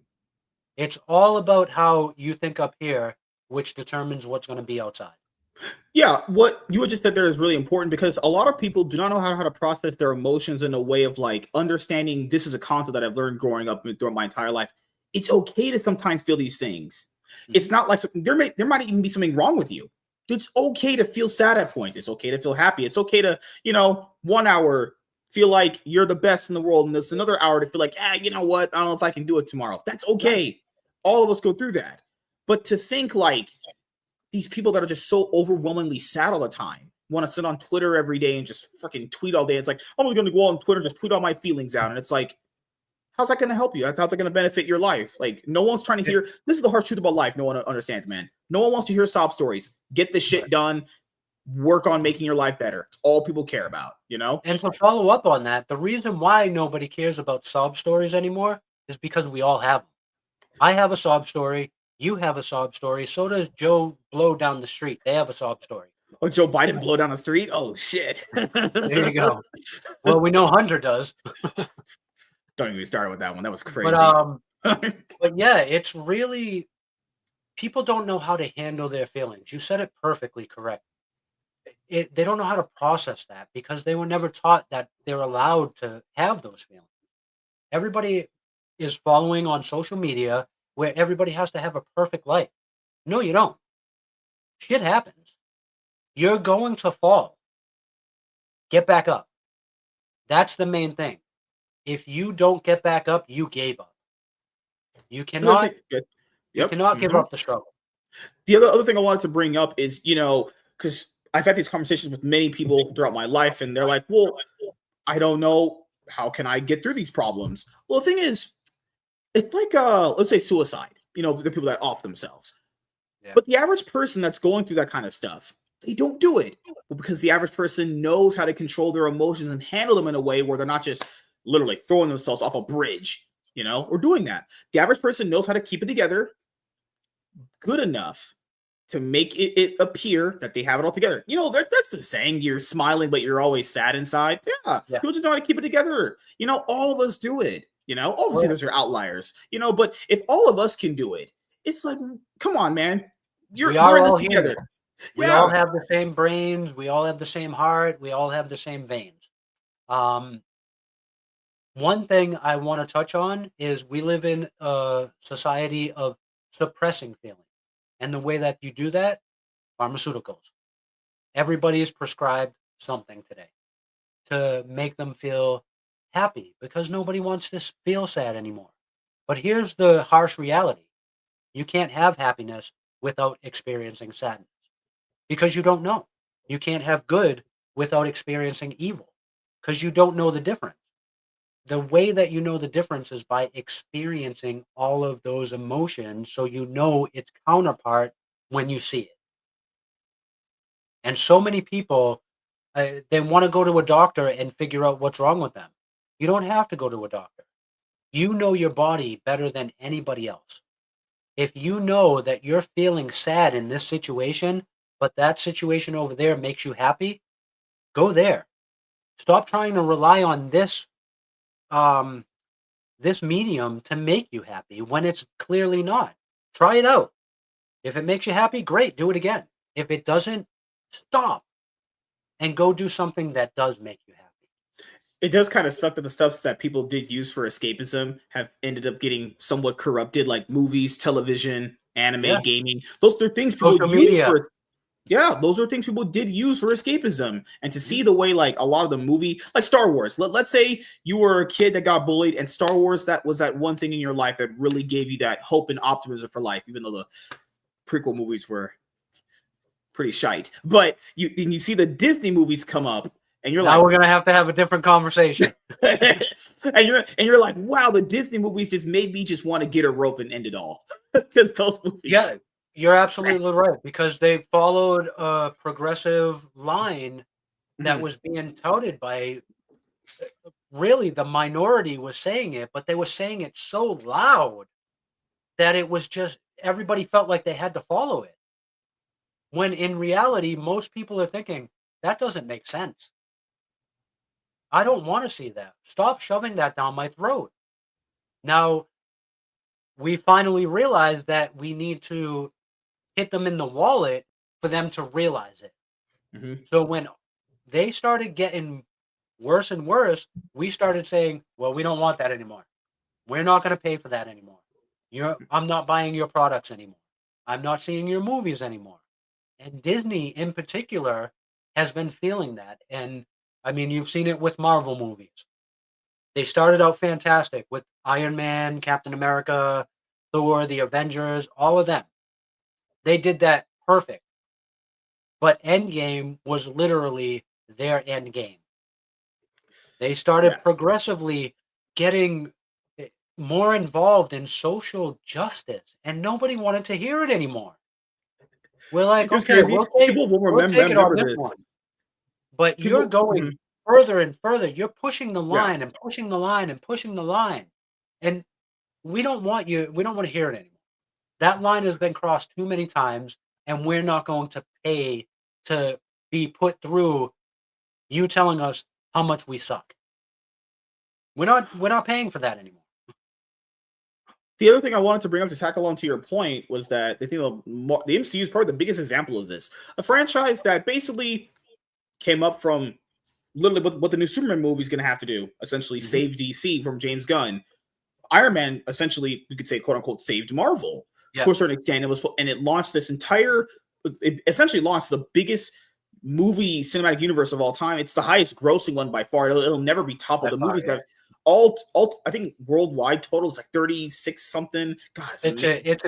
It's all about how you think up here, which determines what's going to be outside. Yeah, what you had just said there is really important because a lot of people do not know how to process their emotions in a way of like understanding this is a concept that I've learned growing up and throughout my entire life. It's okay to sometimes feel these things. Mhm. It's not like there might even be something wrong with you. It's okay to feel sad at points. It's okay to feel happy. It's okay to, 1 hour feel like you're the best in the world, and there's another hour to feel like, you know what? I don't know if I can do it tomorrow. That's Right. okay. All of us go through that. But to think like these people that are just so overwhelmingly sad all the time want to sit on Twitter every day and just fucking tweet all day. It's like, I'm going to go on Twitter and just tweet all my feelings out. And it's like, how's that going to help you? How's that going to benefit your life? Like, no one's trying to Yeah, hear. This is the harsh truth about life. No one understands, man. No one wants to hear sob stories. Get the right. shit done. Work on making your life better. It's all people care about, you know? And to follow up on that, the reason why nobody cares about sob stories anymore is because we all have them. I have a sob story. You have a sob story. So does Joe Blow down the street. They have a sob story. Oh, Joe Biden blow down the street? Oh, shit. There you go. Well, we know Hunter does. Don't even start with that one. That was But crazy. but yeah, it's really people don't know how to handle their feelings. You said it perfectly correct. They don't know how to process that because they were never taught that they're allowed to have those feelings. Everybody is following on social media where everybody has to have a perfect life. No, you don't. Shit happens. You're going to fall. Get back up. That's the main thing. If you don't get back up, you gave up. You cannot you Yep. cannot give Mhm. up the struggle. The other thing I wanted to bring up is, because I've had these conversations with many people throughout my life, and they're like, well, I don't know. How can I get through these problems? Well, the thing is, it's like, let's say suicide, the people that off themselves. Yeah. But the average person that's going through that kind of stuff, they don't do it. Well, because the average person knows how to control their emotions and handle them in a way where they're not just literally throwing themselves off a bridge, or doing that. The average person knows how to keep it together good enough to make it appear that they have it all together. That's the saying, you're smiling, but you're always sad inside. Yeah, Yeah. people just know how to keep it together. All of us do it. Obviously, Well, those are outliers, but if all of us can do it, it's like, come on, man. we We're are in this all human. together. We all Yeah. have the same brains, we all have the same heart, we all have the same veins. Um, One thing I wanna touch on is we live in a society of suppressing feeling, and the way that you do that, pharmaceuticals. Everybody is prescribed something today to make them feel happy because nobody wants to feel sad anymore. But here's the harsh reality. You can't have happiness without experiencing sadness because you don't know. You can't have good without experiencing evil because you don't know the difference. The way that you know the difference is by experiencing all of those emotions so you know its counterpart when you see it. And so many people, they want to go to a doctor and figure out what's wrong with them. You don't have to go to a doctor. You know your body better than anybody else. If you know that you're feeling sad in this situation, but that situation over there makes you happy, go there. Stop trying to rely on um, this medium to make you happy when it's clearly not. Try it out. If it makes you happy, great, do it again. If it doesn't, stop and go do something that does make you happy. It does kind of suck that the stuff that people did use for escapism have ended up getting somewhat corrupted, like movies, television, Yeah, anime, gaming. Those are things people social use media. for. Yeah, those are things people did use for escapism. And to Mhm. see the way, like, a lot of the movie, like Star Wars, let's say you were a kid that got bullied, and Star Wars, that was that one thing in your life that really gave you that hope and optimism for life, even though the prequel movies were pretty shite. But you see the Disney movies come up, and you're Now like, we're gonna have to have a different conversation. and you're like, wow, the Disney movies just made me just want to get a rope and end it all because those movies. Yeah, you're absolutely right, because they followed a progressive line that Mhm. was being touted by really the minority was saying it, but they were saying it so loud that it was just everybody felt like they had to follow it. When in reality, most people are thinking, that doesn't make sense. I don't want to see that. Stop shoving that down my throat. Now, we finally realized that we need to hit them in the wallet for them to realize it. Mhm. So when they started getting worse and worse, we started saying, well, we don't want that anymore. We're not going to pay for that anymore. I'm not buying your products anymore. I'm not seeing your movies anymore. And Disney in particular has been feeling that. And I mean, you've seen it with Marvel movies. They started out fantastic with Iron Man, Captain America, Thor, the Avengers, all of them. They did that perfect. But Endgame was literally their end game. They started Yeah, progressively getting more involved in social justice, and nobody wanted to hear it anymore. We're like, it's okay, crazy. People will we'll take it on remember this this. one, but you're People, going mhm. further and further. You're pushing the Yeah. line and pushing the line and pushing the line, and we don't want you. We don't want to hear it anymore. That line has been crossed too many times, and we're not going to pay to be put through you telling us how much we suck. We're not paying for that anymore. The other thing I wanted to bring up to tackle on to your point was that the MCU is probably the biggest example of this. A franchise that basically came up from literally what the new Superman movie is going to have to do, essentially Mhm. save DC from James Gunn. Iron Man, essentially, you could say, quote unquote, saved Marvel Yeah, to a certain extent. It launched this entire, it essentially launched the biggest movie cinematic universe of all time. It's the highest grossing one by far. It'll never be toppled. by The far, movies yeah. that all I think worldwide total is like 36 something. God, It's insane. it's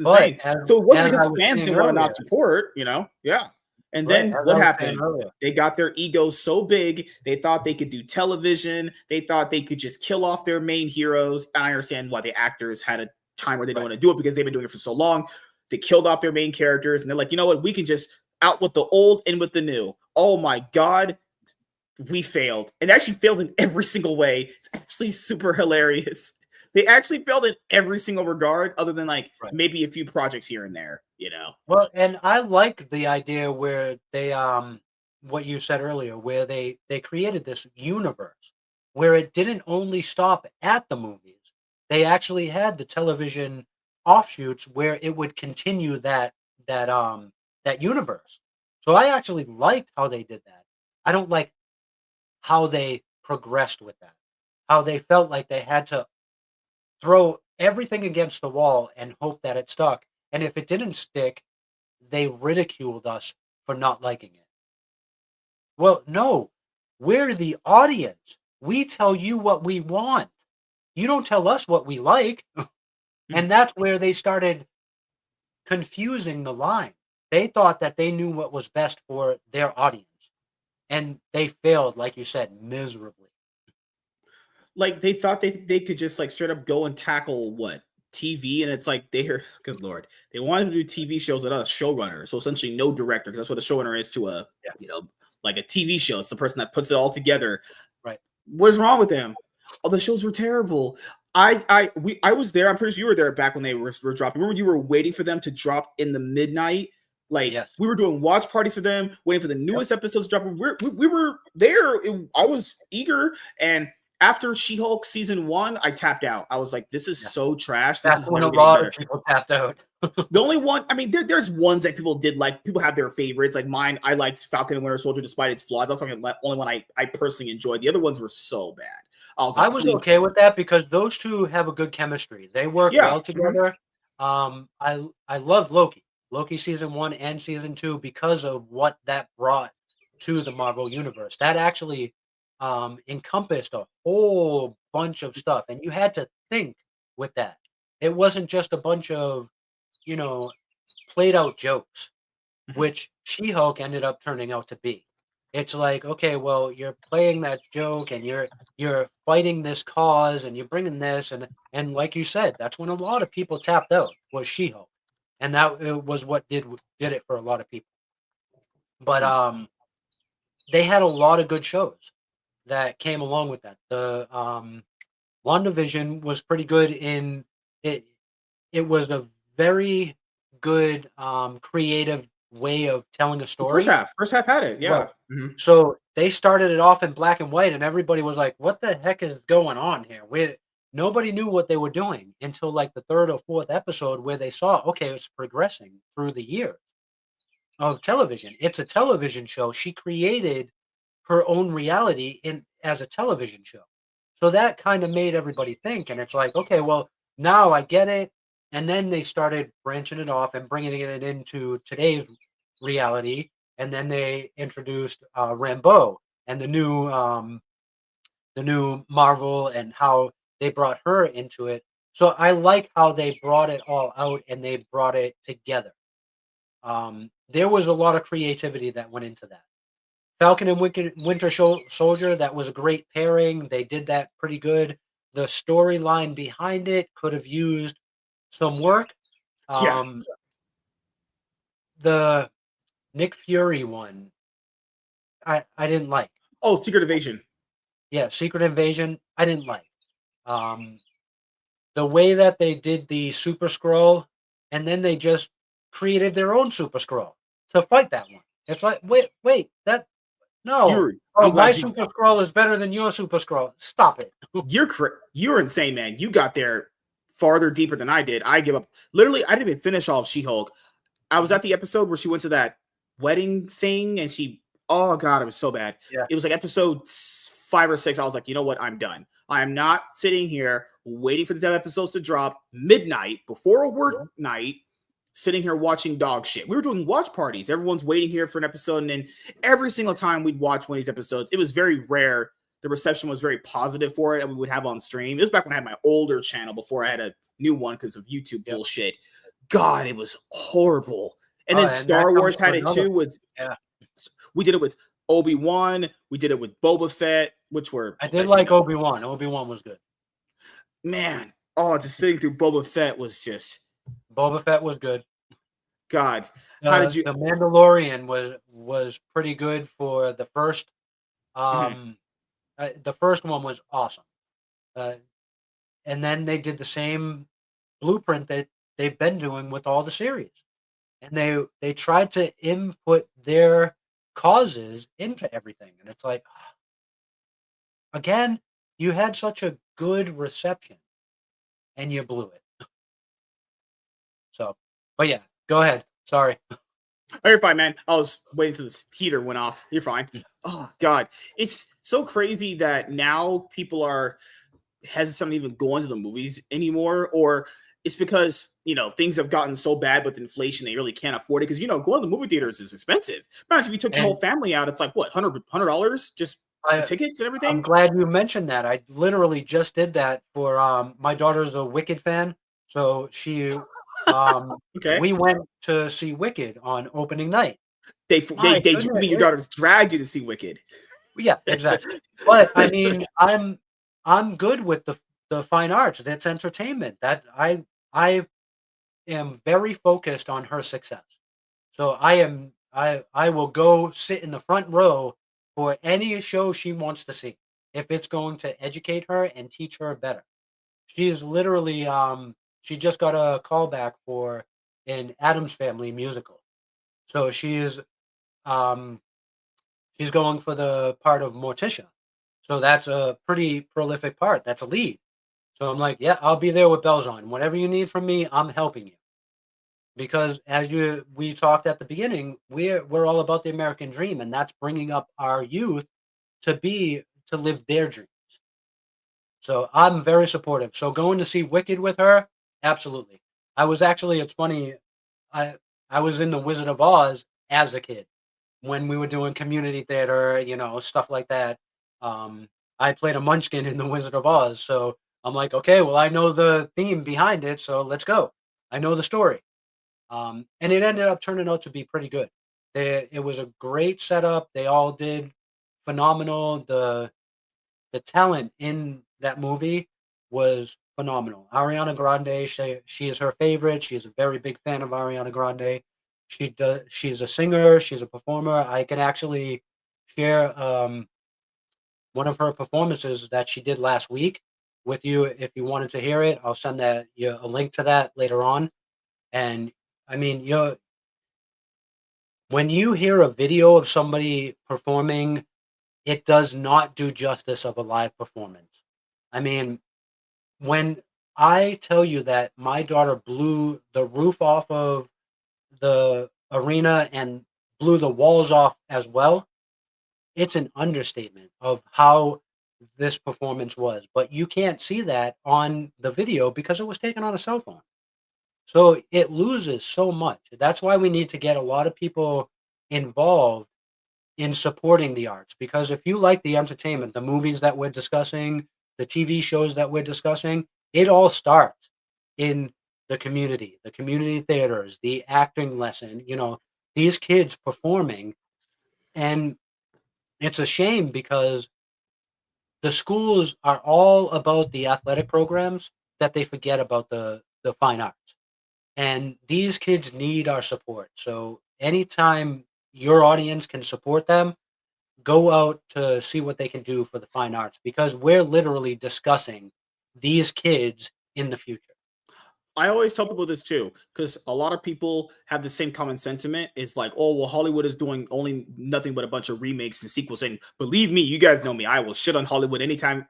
But insane. So it wasn't as I because was fans saying didn't want to not earlier, support, you know? Yeah. And right, then as what I was saying happened? earlier, They got their egos so big, they thought they could do television. They thought they could just kill off their main heroes. And I understand why the actors had a time where they didn't right, want to do it because they've been doing it for so long. They killed off their main characters, and they're like, you know what? We can just out with the old, in with the new. Oh my God, we failed. And actually failed in every single way. It's actually super hilarious. They actually failed in every single regard, other than like right. maybe a few projects here and there, you know. Well, and I like the idea where they, what you said earlier, where they created this universe where it didn't only stop at the movies. They actually had the television offshoots where it would continue that universe. So I actually liked how they did that. I don't like how they progressed with that. How they felt like they had to throw everything against the wall and hope that it stuck. And if it didn't stick, they ridiculed us for not liking it. Well, no, we're the audience. We tell you what we want. You don't tell us what we like. And that's where they started confusing the line. They thought that they knew what was best for their audience. And they failed, like you said, miserably. Like they thought they could just like straight up go and tackle what TV, and it's like they're good lord, they wanted to do TV shows without a showrunner, so essentially no director, because that's what a showrunner is to a Yeah. you know like a TV show. It's the person that puts it all together. Right. What's wrong with them? Oh, the shows were terrible. I was there. I'm pretty sure you were there back when they were dropping. Remember, you were waiting for them to drop in the midnight. Like Yes. we were doing watch parties for them, waiting for the Yep. newest episodes to drop. We were there. I was eager, and after She-Hulk season 1, I tapped out. I was like, "This is Yeah. so trash. This That's is when a never getting lot of better." people tapped out. The only one, I mean, there's ones that people did like. People have their favorites. Like mine, I liked Falcon and Winter Soldier despite its flaws. That's the only one I personally enjoyed. The other ones were so bad. I was I like, was please, okay with that because those 2 have a good chemistry. They work yeah. well together. I love Loki. Loki season 1 and season 2 because of what that brought to the Marvel universe. That actually encompassed a whole bunch of stuff, and you had to think with that. It wasn't just a bunch of, you know, played out jokes. Mhm. which She-Hulk ended up turning out to be. It's like, okay, well, you're playing that joke and you're fighting this cause and you're bringing this and like you said, that's when a lot of people tapped out was She-Hulk, and that was what did it for a lot of people. But Mhm. they had a lot of good shows that came along with that. The WandaVision was pretty good in it. It was a very good creative way of telling a The first story. half, first half had it, Right. yeah. Mhm. So they started it off in black and white, and everybody was like, "What the heck is going on here?" Nobody knew what they were doing until like the third or fourth episode, where they saw, okay, it's progressing through the years of television. It's a television show. She created her own reality in as a television show. So that kind of made everybody think, and it's like, okay, well, now I get it. And then they started branching it off and bringing it into today's reality. And then they introduced Rambeau and the new Marvel and how they brought her into it. So I like how they brought it all out and they brought it together. There was a lot of creativity that went into that. Falcon and Soldier, that was a great pairing. They did that pretty good. The storyline behind it could have used some work. Yeah. Um, the Nick Fury one, I didn't like. Oh, Secret Invasion. Yeah, Secret Invasion, I didn't like. Um, the way that they did the Super Scroll, and then they just created their own Super Scroll to fight that one. It's like, wait, that no. You're Oh, I'm my glad you Super Scroll is better than your Super Scroll. Stop it. you're insane, man. You got there farther deeper than I did. I give up. Literally, I didn't even finish all of She-Hulk. I was Mhm. at the episode where she went to that wedding thing and she, oh god, it was so bad. Yeah. It was like episode 5 or 6. I was like, you know what? I'm done. I am not sitting here waiting for these episodes to drop midnight before a work Yeah. night, sitting here watching dog shit. We were doing watch parties. Everyone's waiting here for an episode, and then every single time we'd watch one of these episodes, it was very rare. The reception was very positive for it, and we would have on stream. It was back when I had my older channel before I had a new one because of YouTube Yep. bullshit. God, it was horrible. And Oh, then and that Star comes Wars to had it another too. one. With Yeah. we did it with Obi-Wan, we did it with Boba Fett, which were, I did as you like know, Obi-Wan. Obi-Wan was good. man. Oh, just sitting through Boba Fett was just Boba Fett was good. God. How did you? The Mandalorian was pretty good for the first, Mhm. um, the first one was awesome. Uh, and then they did the same blueprint that they've been doing with all the series. And they tried to input their causes into everything, and it's like, again, you had such a good reception and you blew it. So, but yeah, go ahead. Sorry. Oh, you're fine, man. I was waiting till this heater went off. You're fine. Mm. Oh God, it's so crazy that now people are hesitant to even going to the movies anymore, or it's because things have gotten so bad with inflation they really can't afford it. Because going to the movie theaters is expensive. Imagine if you took your whole And family out, it's like what, $100 just for I tickets and I'm everything. glad you mentioned that. I literally just did that for my daughter's a Wicked fan, so Okay, we went to see Wicked on opening night. My you goodness. mean your daughters dragged you to see Wicked? Yeah, exactly. But I mean, I'm good with the fine arts. That's entertainment. That I am very focused on her success. So I will go sit in the front row for any show she wants to see if it's going to educate her and teach her better. She's literally she just got a call back for an Adams Family musical. So um she's going for the part of Morticia. So that's a pretty prolific part. That's a lead. So I'm like, yeah, I'll be there with bells on. Whatever you need from me, I'm helping you. Because as we talked at the beginning, we're all about the American dream, and that's bringing up our youth to live their dream. So I'm very supportive. So going to see Wicked with her, absolutely. It's funny, I I was in the Wizard of Oz as a kid when we were doing community theater, stuff like that. Um, I played a munchkin in the Wizard of Oz, so I'm like, okay, well, I know the theme behind it, so let's go. I know the story. And it ended up turning out to be pretty good. It was a great setup. They all did phenomenal. The talent in that movie was phenomenal. Ariana Grande, she is her favorite. She's a very big fan of Ariana Grande. She's a singer. She's a performer. I can actually share one of her performances that she did last week with you if you wanted to hear it. I'll send you a link to that later on. And I mean, when you hear a video of somebody performing, it does not do justice of a live performance. I mean, when I tell you that my daughter blew the roof off of the arena and blew the walls off as well, it's an understatement of how this performance was. But you can't see that on the video because it was taken on a cell phone. So it loses so much. That's why we need to get a lot of people involved in supporting the arts, because if you like the entertainment, the movies that we're discussing, the TV shows that we're discussing, it all starts in the community theaters, the acting lesson, these kids performing. And it's a shame because the schools are all about the athletic programs that they forget about the fine arts. And these kids need our support. So anytime your audience can support them, go out to see what they can do for the fine arts, because we're literally discussing these kids in the future. I always tell people this too, because a lot of people have the same common sentiment. It's like, oh, well, Hollywood is doing only nothing but a bunch of remakes and sequels. And believe me, you guys know me. I will shit on Hollywood anytime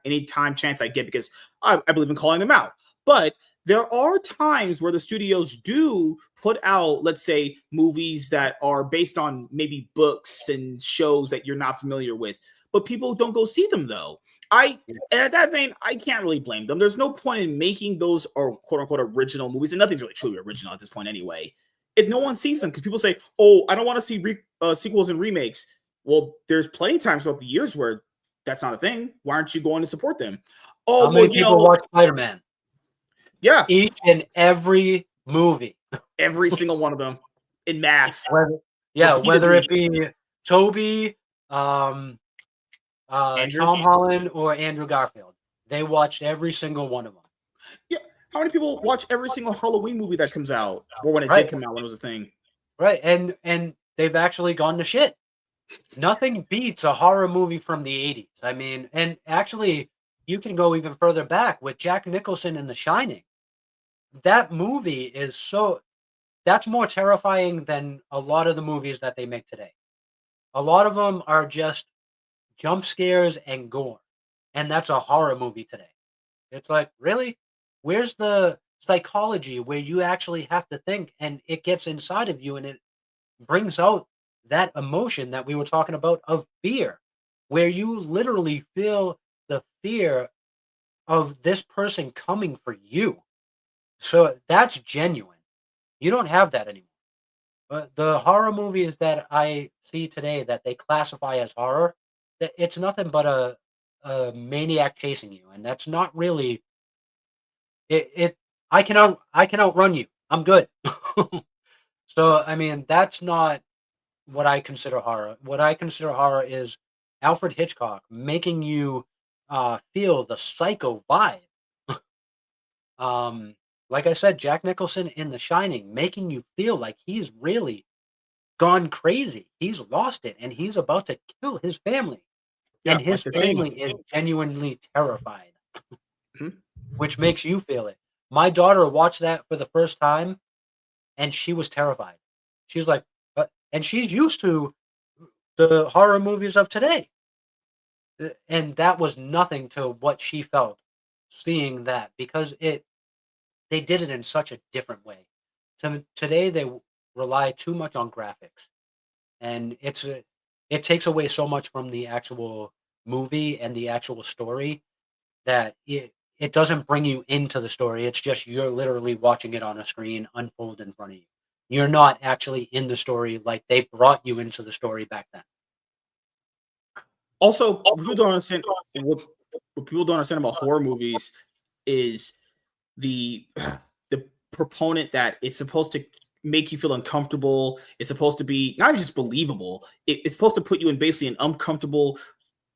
chance I get, because I believe in calling them out. But there are times where the studios do put out, let's say, movies that are based on maybe books and shows that you're not familiar with, but people don't go see them though. And at that vein, I can't really blame them. There's no point in making those or quote unquote original movies, and nothing's really truly original at this point anyway. If no one sees them, because people say, "Oh, I don't want to see sequels and remakes." Well, there's plenty of times throughout the years where that's not a thing. Why aren't you going to support them? How Oh, well, many people watch Spider-Man? yeah, Each and every movie. every single one of them in mass, Whether it repeatedly. be Toby, Andrew, Tom Holland, or Andrew Garfield. They watched every single one of them. yeah. How many people watch every single Halloween movie that comes out, or when it did Right, come out, when it was a thing? right, and they've actually gone to shit. Nothing beats a horror movie from the 80s. I mean, and actually, you can go even further back with Jack Nicholson in The Shining. That movie that's more terrifying than a lot of the movies that they make today. A lot of them are just jump scares and gore, and that's a horror movie today. It's like, really? Where's the psychology where you actually have to think and it gets inside of you and it brings out that emotion that we were talking about of fear, where you literally feel the fear of this person coming for you. So that's genuine. You don't have that anymore. But the horror movies that I see today that they classify as horror, it's nothing but a maniac chasing you, and that's not really it. I can outrun you. I'm good. So I mean, that's not what I consider horror. What I consider horror is Alfred Hitchcock making you feel the psycho vibe. Um, like I said, Jack Nicholson in The Shining, making you feel like he's really gone crazy. He's lost it, and he's about to kill his family, and Yeah, like his the thing. family is genuinely terrified, Mhm. which makes you feel it. My daughter watched that for the first time, and she was terrified. She's like, and she's used to the horror movies of today. And that was nothing to what she felt seeing that, because they did it in such a different way. Today they rely too much on graphics, and it takes away so much from the actual movie and the actual story, that it doesn't bring you into the story. It's just you're literally watching it on a screen unfold in front of you. You're not actually in the story like they brought you into the story back then. Also, what people don't understand about horror movies is the the proponent that it's supposed to make you feel uncomfortable. It's supposed to be not even just believable. It's supposed to put you in basically an uncomfortable,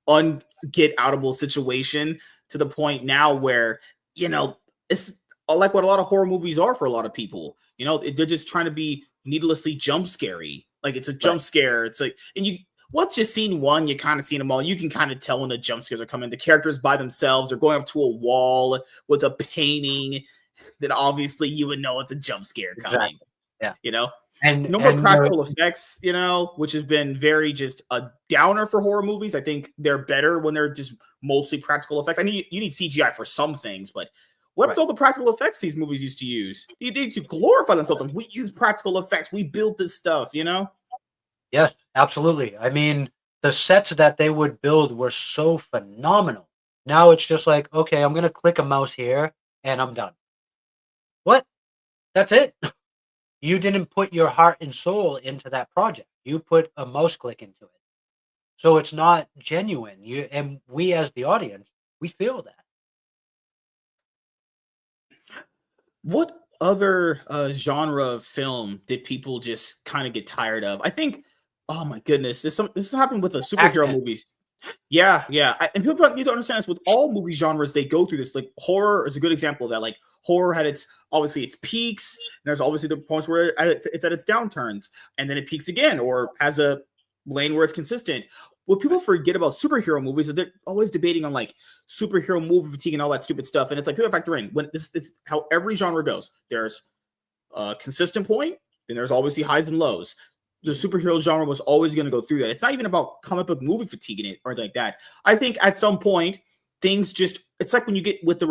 unget outable situation to the point now where, it's like what a lot of horror movies are for a lot of people. They're just trying to be needlessly jump scary. Like it's a Right. jump scare. It's like, and once you've seen one, you kind of seen them all. You can kind of tell when the jump scares are coming. The characters by themselves, they're going up to a wall with a painting that obviously you would know it's a jump scare coming. Exactly. Yeah. You know, And no more practical effects, which has been very just a downer for horror movies. I think they're better when they're just mostly practical effects. I mean, you need CGI for some things, but what about all the practical effects these movies used to use? They used to glorify themselves. And we use practical effects. We built this stuff, Yes, absolutely. I mean, the sets that they would build were so phenomenal. Now it's just like, okay, I'm gonna click a mouse here and I'm done. What? That's it? You didn't put your heart and soul into that project. You put a mouse click into it. So it's not genuine. And we as the audience, we feel that. What other genre of film did people just kind of get tired of? I think, oh my goodness, this happened with the superhero Accent. movies. Yeah, yeah. And people need to understand this with all movie genres, they go through this. Like horror is a good example of that. Like horror had obviously its peaks, and there's obviously the points where it's at its downturns, and then it peaks again or has a lane where it's consistent. What people forget about superhero movies is they're always debating on like superhero movie fatigue and all that stupid stuff. And it's like people factor in when it's how every genre goes. There's a consistent point, then there's always the highs and lows. The superhero genre was always going to go through that. It's not even about comic book movie fatigue in it or anything like that. I think at some point things it's like when you get with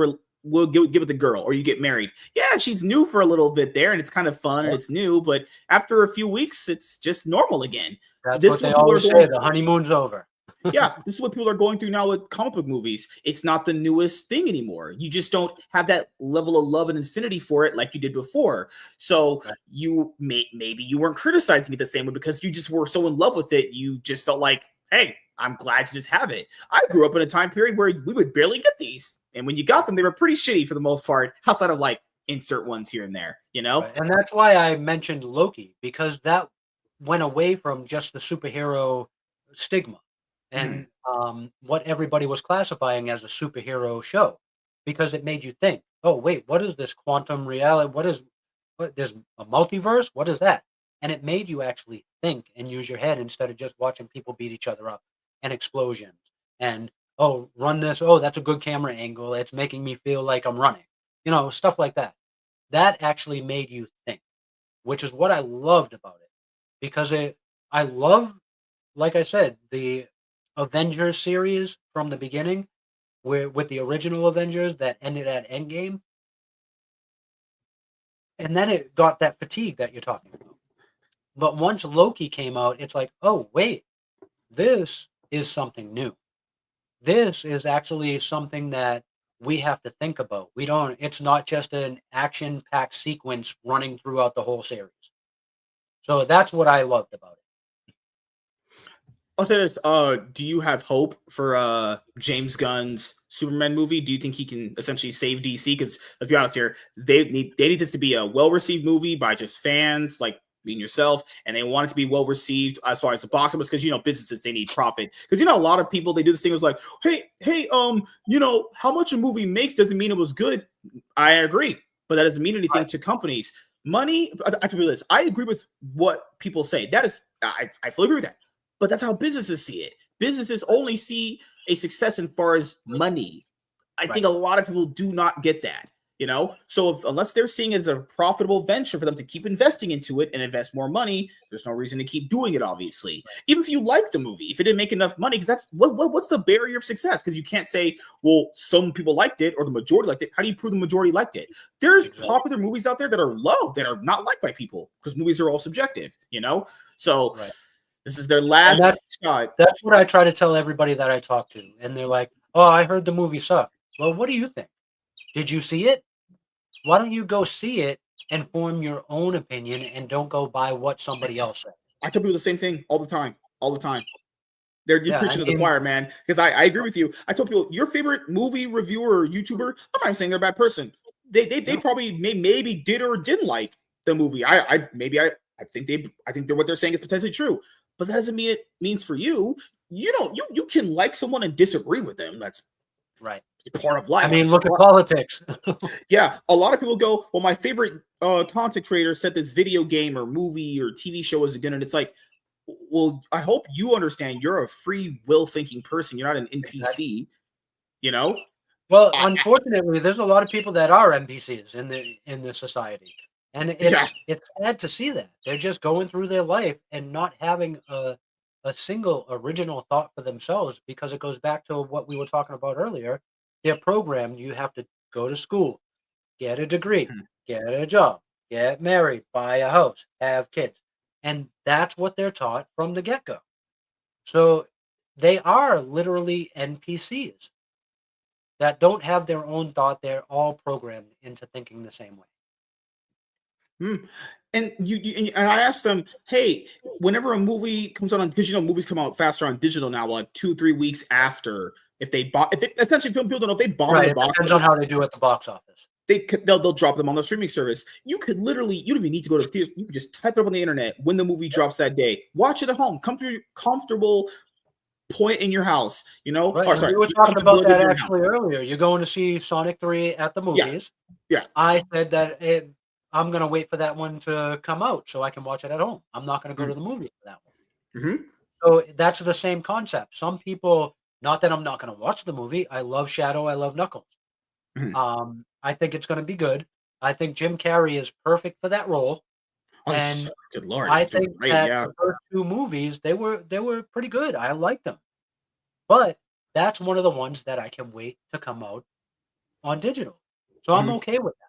we'll get with the girl or you get married. Yeah, she's new for a little bit there and it's kind of fun and it's new, but after a few weeks, it's just normal again. That's This what is they what people are always say. The honeymoon's over. yeah, this is what people are going through now with comic book movies. It's not the newest thing anymore. You just don't have that level of love and infinity for it like you did before. So Right. you maybe you weren't criticizing it the same way because you just were so in love with it. You just felt like, hey, I'm glad to just have it. I grew up in a time period where we would barely get these, and when you got them, they were pretty shitty for the most part, outside of like insert ones here and there. Right. And that's why I mentioned Loki, because that went away from just the superhero stigma and what everybody was classifying as a superhero show, because it made you think, oh, wait, what is this quantum reality? There's a multiverse? What is that? And it made you actually think and use your head instead of just watching people beat each other up and explosions and, oh, run this. Oh, that's a good camera angle. It's making me feel like I'm running, stuff like that. That actually made you think, which is what I loved about it, because I love, like I said, the Avengers series from the beginning, where with the original Avengers that ended at Endgame, and then it got that fatigue that you're talking about. But once Loki came out, it's like, oh wait, this is something new. This is actually something that we have to think about. It's not just an action-packed sequence running throughout the whole series. So that's what I loved about it. I'll say this. Do you have hope for James Gunn's Superman movie? Do you think he can essentially save DC? Because let's be honest here, they need this to be a well-received movie by just fans like me and yourself, and they want it to be well-received as far as the box office, because businesses, they need profit. Because a lot of people, they do this thing, was like, hey, how much a movie makes doesn't mean it was good. I agree, but that doesn't mean anything to companies. Money, I do this. I agree with what people say. That is, I fully agree with that. But that's how businesses see it. Businesses only see a success as far as money. I think a lot of people do not get that, So unless they're seeing it as a profitable venture for them to keep investing into it and invest more money, there's no reason to keep doing it, obviously. Even if you like the movie, if it didn't make enough money, because that's what's the barrier of success? Because you can't say, well, some people liked it or the majority liked it. How do you prove the majority liked it? There's popular movies out there that are loved, that are not liked by people, because movies are all subjective, So this is their last shot. That's what I try to tell everybody that I talk to. And they're like, oh, I heard the movie sucked. Well, what do you think? Did you see it? Why don't you go see it and form your own opinion and don't go by what somebody else said? I tell people the same thing all the time. You're preaching to the choir, man, because I agree with you. I told people, your favorite movie reviewer or YouTuber, I'm not saying they're a bad person. They probably maybe did or didn't like the movie. I think they're what they're saying is potentially true, but that doesn't mean it means for you. You don't you can like someone and disagree with them. That's Right. part of I life. mean, look at politics. Yeah, a lot of people go, well, my favorite content creator said this video game or movie or TV show is good, and it's like, well, I hope you understand you're a free will thinking person. You're not an Exactly. NPC. You know, Well, I, unfortunately, there's a lot of people that are NPCs in the society, and yeah. it's sad to see that they're just going through their life and not having a single original thought for themselves because it goes back to what we were talking about earlier. They're programmed. You have to go to school, get a degree, Mhm. get a job, get married, buy a house, have kids, and that's what they're taught from the get go. So they are literally NPCs that don't have their own thought. They're all programmed into thinking the same way. Mm. And and I asked them, hey, whenever a movie comes out on, because movies come out faster on digital now, like 2 3 weeks Right. after. If they bought, if they, essentially people don't know if they bomb in Right, the it box depends on office, how they do at the box office. they'll drop them on the streaming service. You could literally, you don't even need to go to the theater. You could just type it up on the internet when the movie Yep. drops that day. Watch it at home. Come to your comfortable point in your house. Right, Or and we sorry, were talking about comfortability of that your own house. actually earlier. You're going to see Sonic 3 at the Yeah, movies. yeah. I said that I'm gonna wait for that one to come out so I can watch it at home. I'm not gonna go to the movies for that one. Mm-hmm. So that's the same concept. Some people, not that I'm not gonna watch the movie. I love Shadow. I love Knuckles. Mm-hmm. I think it's gonna be good. I think Jim Carrey is perfect for that role, Oh, and good lord, I he's doing think great. that Yeah. the first 2 movies, they were pretty good. I liked them. But that's one of the ones that I can wait to come out on digital. So I'm Mm-hmm. okay with that.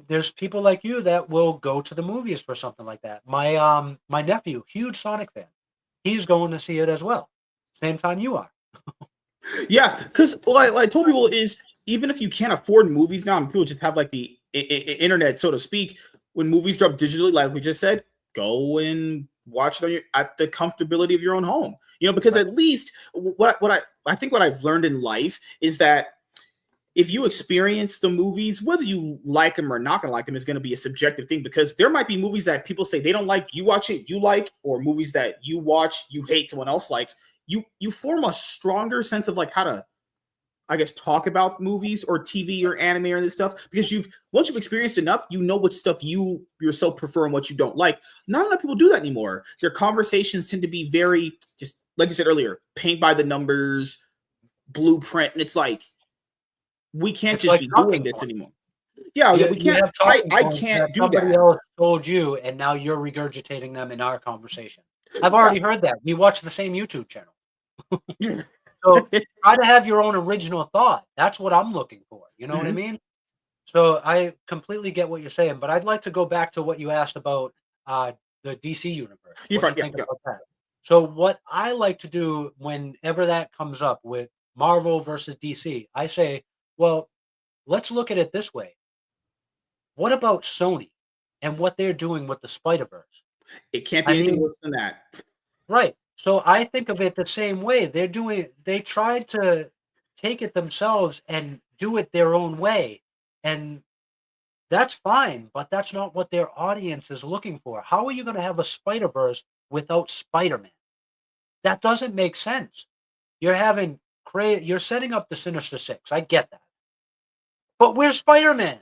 There's people like you that will go to the movies for something like that. My nephew, huge Sonic fan. He's going to see it as well. Same time you are. Yeah, because what I told people is even if you can't afford movies now, and people just have like the internet, so to speak, when movies drop digitally, like we just said, go and watch it on at the comfortability of your own home. Because Right. at least what I think what I've learned in life is that if you experience the movies, whether you like them or not gonna like them, is going to be a subjective thing. Because there might be movies that people say they don't like, you watch it, you like, or movies that you watch, you hate, someone else likes. You form a stronger sense of like how to, I guess, talk about movies or TV or anime or this stuff because once you've experienced enough, you know what stuff you yourself prefer and what you don't like. Not enough people do that anymore. Their conversations tend to be very just like you said earlier, paint by the numbers, blueprint, and it's like we can't It's just like be doing talking this points. anymore. Yeah, yeah, we You can't. have I talking I points can't that do somebody that. else told you, and now you're regurgitating them in our conversation. I've Yeah. already heard that. We watch the same YouTube channel. So try to have your own original thought. That's what I'm looking for. You know what I Mhm. mean? So I completely get what you're saying, but I'd like to go back to what you asked about the DC universe. You're What do fine. you Yeah, think yeah. about that? So what I like to do whenever that comes up with Marvel versus DC, I say, well, let's look at it this way. What about Sony and what they're doing with the Spider-Verse? It can't be I anything mean, worse than that. right. So I think of it the same way. They tried to take it themselves and do it their own way. And that's fine, but that's not what their audience is looking for. How are you going to have a Spider-Verse without Spider-Man? That doesn't make sense. You're setting up the Sinister Six. I get that. But where's Spider-Man?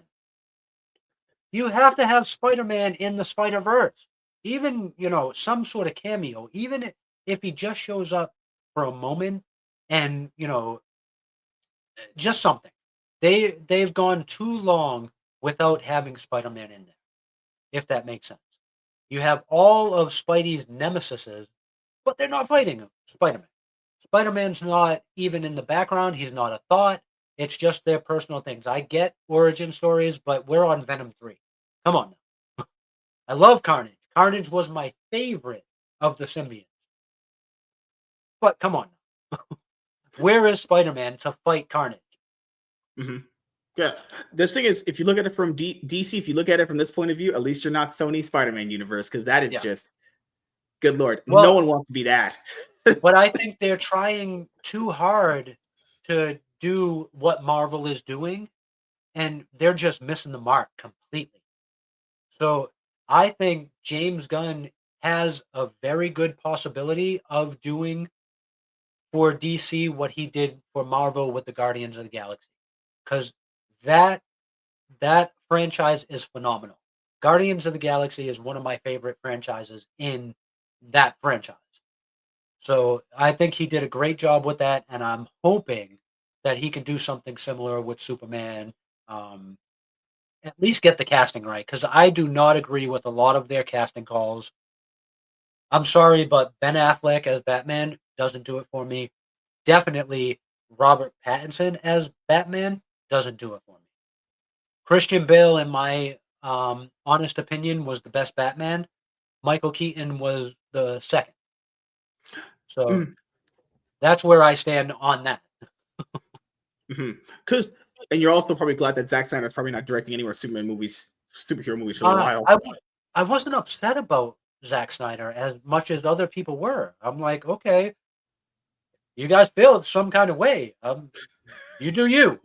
You have to have Spider-Man in the Spider-Verse. Even, some sort of cameo, even if he just shows up for a moment and, just something. They've gone too long without having Spider-Man in there, if that makes sense. You have all of Spidey's nemesises, but they're not fighting him, Spider-Man. Spider-Man's not even in the background. He's not a thought. It's just their personal things. I get origin stories, but we're on Venom 3. Come on now. I love Carnage. Carnage was my favorite of the symbiotes. But come on now. Where is Spider-Man to fight Carnage? Hmm. Yeah. This thing is, if you look at it from DC, if you look at it from this point of view, at least you're not Sony Spider-Man universe because that is Yeah. just good lord. No Well, one wants to be that. but I think they're trying too hard to do what Marvel is doing, and they're just missing the mark completely. So I think James Gunn has a very good possibility of doing for DC what he did for Marvel with the Guardians of the Galaxy, because that that franchise is phenomenal. Guardians of the Galaxy is one of my favorite franchises in that franchise. So I think he did a great job with that, and I'm hoping that he can do something similar with Superman. Um, at least get the casting right, because I do not agree with a lot of their casting calls. I'm sorry, but Ben Affleck as Batman doesn't do it for me. Definitely Robert Pattinson as Batman doesn't do it for me. Christian Bale, in my honest opinion, was the best Batman. Michael Keaton was the second. So Mm, that's where I stand on that. Because, and you're also probably glad that Zack Snyder's probably not directing any more Superman movies, superhero movies for a Uh, while. I w- I wasn't upset about Zack Snyder as much as other people were. I'm like, okay, you guys feel some kind of way. You do you.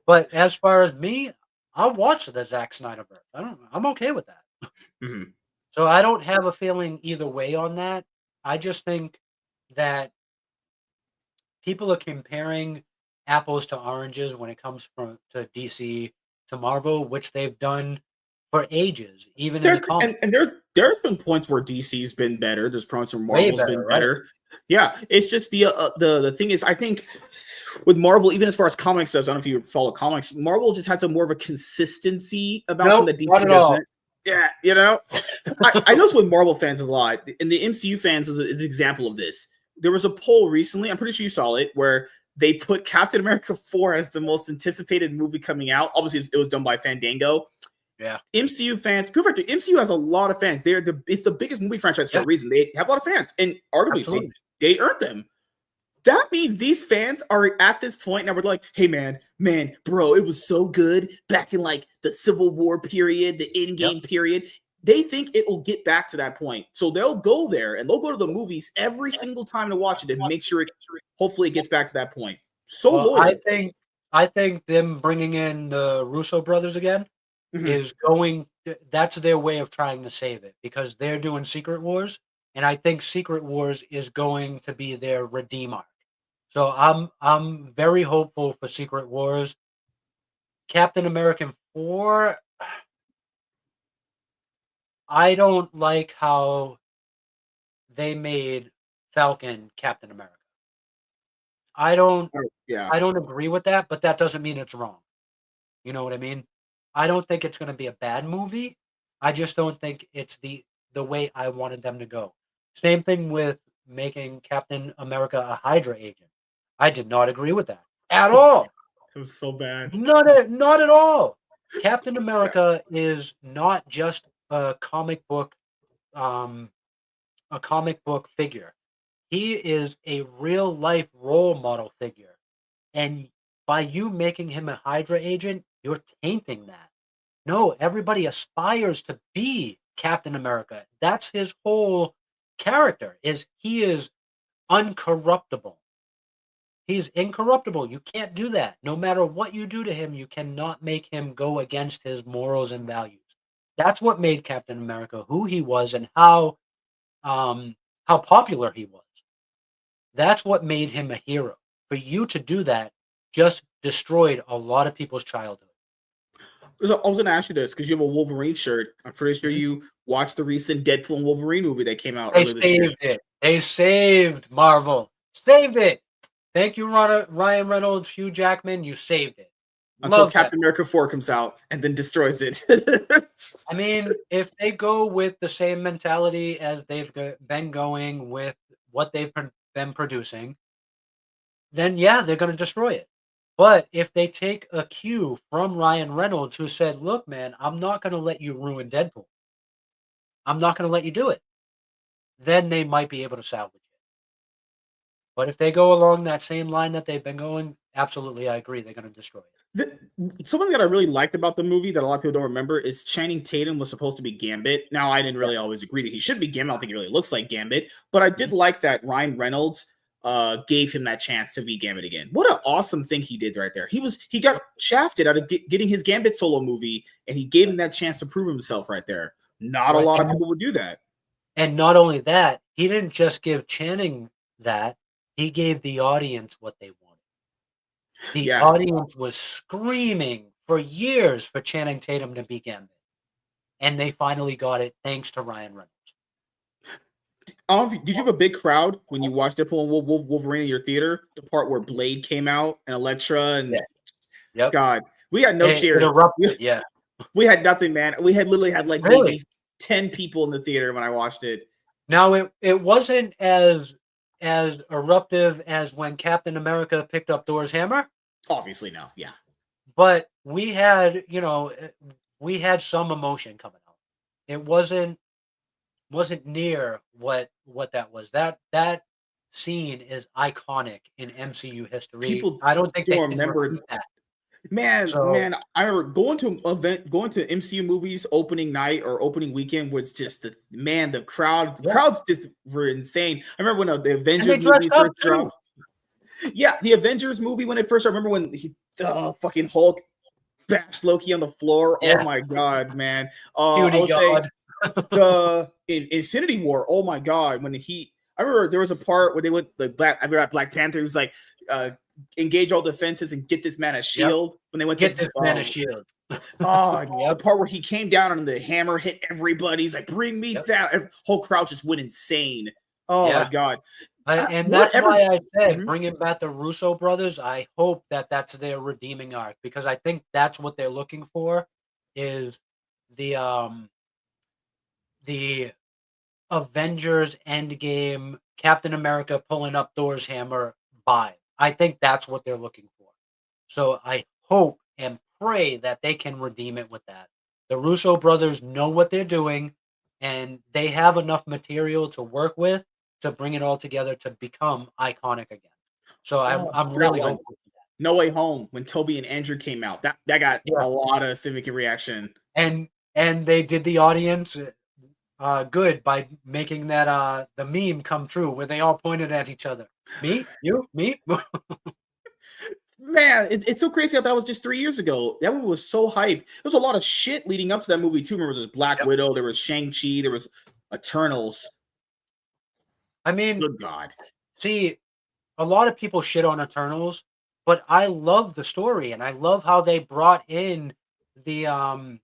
But as far as me, I'll watch the Zack Snyderverse. I'm okay with that. Mhm. So I don't have a feeling either way on that. I just think that people are comparing apples to oranges when it comes from to DC to Marvel, which they've done for ages, even in the There comics. and there's been points where DC's been better. There's points where Way Marvel's been better, right? better. Yeah, it's just the thing is, I think with Marvel, even as far as comics goes, I don't know if you follow comics. Marvel just has a more of a consistency about them Nope, that not DC at doesn't. all. Yeah, I notice with Marvel fans a lot, and the MCU fans is an example of this. There was a poll recently. I'm pretty sure you saw it, where they put Captain America 4 as the most anticipated movie coming out. Obviously, it was done by Fandango. Yeah. MCU fans, MCU has a lot of fans. It's the biggest movie franchise for a Yeah, reason. They have a lot of fans, and arguably absolutely. they earned them. That means these fans are at this point now. We're like, hey man, bro, it was so good back in like the Civil War period, the Yep. in-game period. They think it will get back to that point, so they'll go there and they'll go to the movies every single time to watch it and make sure it hopefully it gets back to that point. So Well, I loyal. think I think them bringing in the Russo brothers again Mhm. is going that's their way of trying to save it because they're doing Secret Wars, and I think Secret Wars is going to be their redeem arc. So I'm very hopeful for Secret Wars. Captain American 4, I don't like how they made Falcon Captain America. I don't Yeah. I don't agree with that, but that doesn't mean it's wrong. You know what I mean? I don't think it's gonna be a bad movie. I just don't think it's the way I wanted them to go. Same thing with making Captain America a Hydra agent. I did not agree with that at all. It was so bad. Not at all. Captain Yeah. America is not just um, a comic book figure. He is a real life role model figure. And by you making him a Hydra agent, you're tainting that. No, everybody aspires to be Captain America. That's his whole character is he is uncorruptible. He's incorruptible. You can't do that. No matter what you do to him, you cannot make him go against his morals and values. That's what made Captain America who he was and how popular he was. That's what made him a hero. For you to do that just destroyed a lot of people's childhood. So I was going to ask you this because you have a Wolverine shirt. I'm pretty sure Mhm. you watched the recent Deadpool and Wolverine movie that came out They earlier this year. saved it. They saved Marvel. Saved it. Thank you, Ryan Reynolds, Hugh Jackman. You saved it. Until Love that. Captain America 4 comes out and then destroys it. I mean, if they go with the same mentality as been going with what been producing, then yeah, they're going to destroy it. But if they take a cue from Ryan Reynolds, who said, "Look, man, I'm not going to let you ruin Deadpool. I'm not going to let you do it," then they might be able to salvage it. But if they go along that same line that they've been going, absolutely, I agree. They're going to destroy it. Something that I really liked about the movie that a lot of people don't remember is Channing Tatum was supposed to be Gambit. Now, I didn't Yeah. really always agree that he should be Gambit. I don't think he really looks like Gambit, but I did Mhm. like that Ryan Reynolds gave him that chance to be Gambit again. What an awesome thing he did right there. He got shafted out of getting his Gambit solo movie, and he gave him that chance to prove himself right there. Not a Right, lot of people would do that. and not only that, he didn't just give Channing that, he gave the audience what they wanted. The Yeah. audience was screaming for years for Channing Tatum to be Gambit, and they finally got it thanks to Ryan Reynolds. Did you have a big crowd when you watched Deadpool and Wolverine in your theater? The part where Blade came out and Elektra and Yeah. Yep. God, we had no It cheers. erupted, yeah. We had nothing, man. We had literally had like Really? maybe 10 people in the theater when I watched it. Now it wasn't as eruptive as when Captain America picked up Thor's hammer, Obviously, no. Yeah. but we had, we had some emotion coming out. It wasn't near what that was. That scene is iconic in MCU history. People I don't think they don't can remember. repeat that. So Man, I remember going to MCU movies opening night or opening weekend was just the yeah, crowds just were insane. I remember when the and they Avengers movie dressed up first too. dropped. Yeah, the Avengers movie when it first. I remember when the fucking Hulk bashed Loki on the floor. Oh Yeah, my god, man. I puny would say god. the in Infinity War. Oh my god, I remember there was a part where they went like I remember Black Panther was like engage all defenses and get this man a Yep. shield when they went Get to this man a shield. the Yep. part where he came down and the hammer hit everybody. He's like, bring me Yep. that. And whole crowd just went insane. Oh my Yeah. god. And that's Whatever. why I said Mhm. bringing back the Russo brothers. I hope that that's their redeeming arc because I think that's what they're looking for is the um the Avengers Endgame Captain America pulling up Thor's hammer vibe. I think that's what they're looking for. So I hope and pray that they can redeem it with that. The Russo brothers know what they're doing and they have enough material to work with to bring it all together to become iconic again. So I'm Oh, I'm forgot really one. hopeful for that. No Way Home when Toby and Andrew came out. That got Yeah. a lot of significant reaction. And they did the audience good by making that the meme come true where they all pointed at each other. Me? You? Me? Man, it's so crazy how that was just 3 years ago. That movie was so hyped. There was a lot of shit leading up to that movie too. Remember, there was Black Yep. Widow, there was Shang-Chi, there was Eternals. I mean, Good God. see, a lot of people shit on Eternals, but I love the story and I love how they brought in the um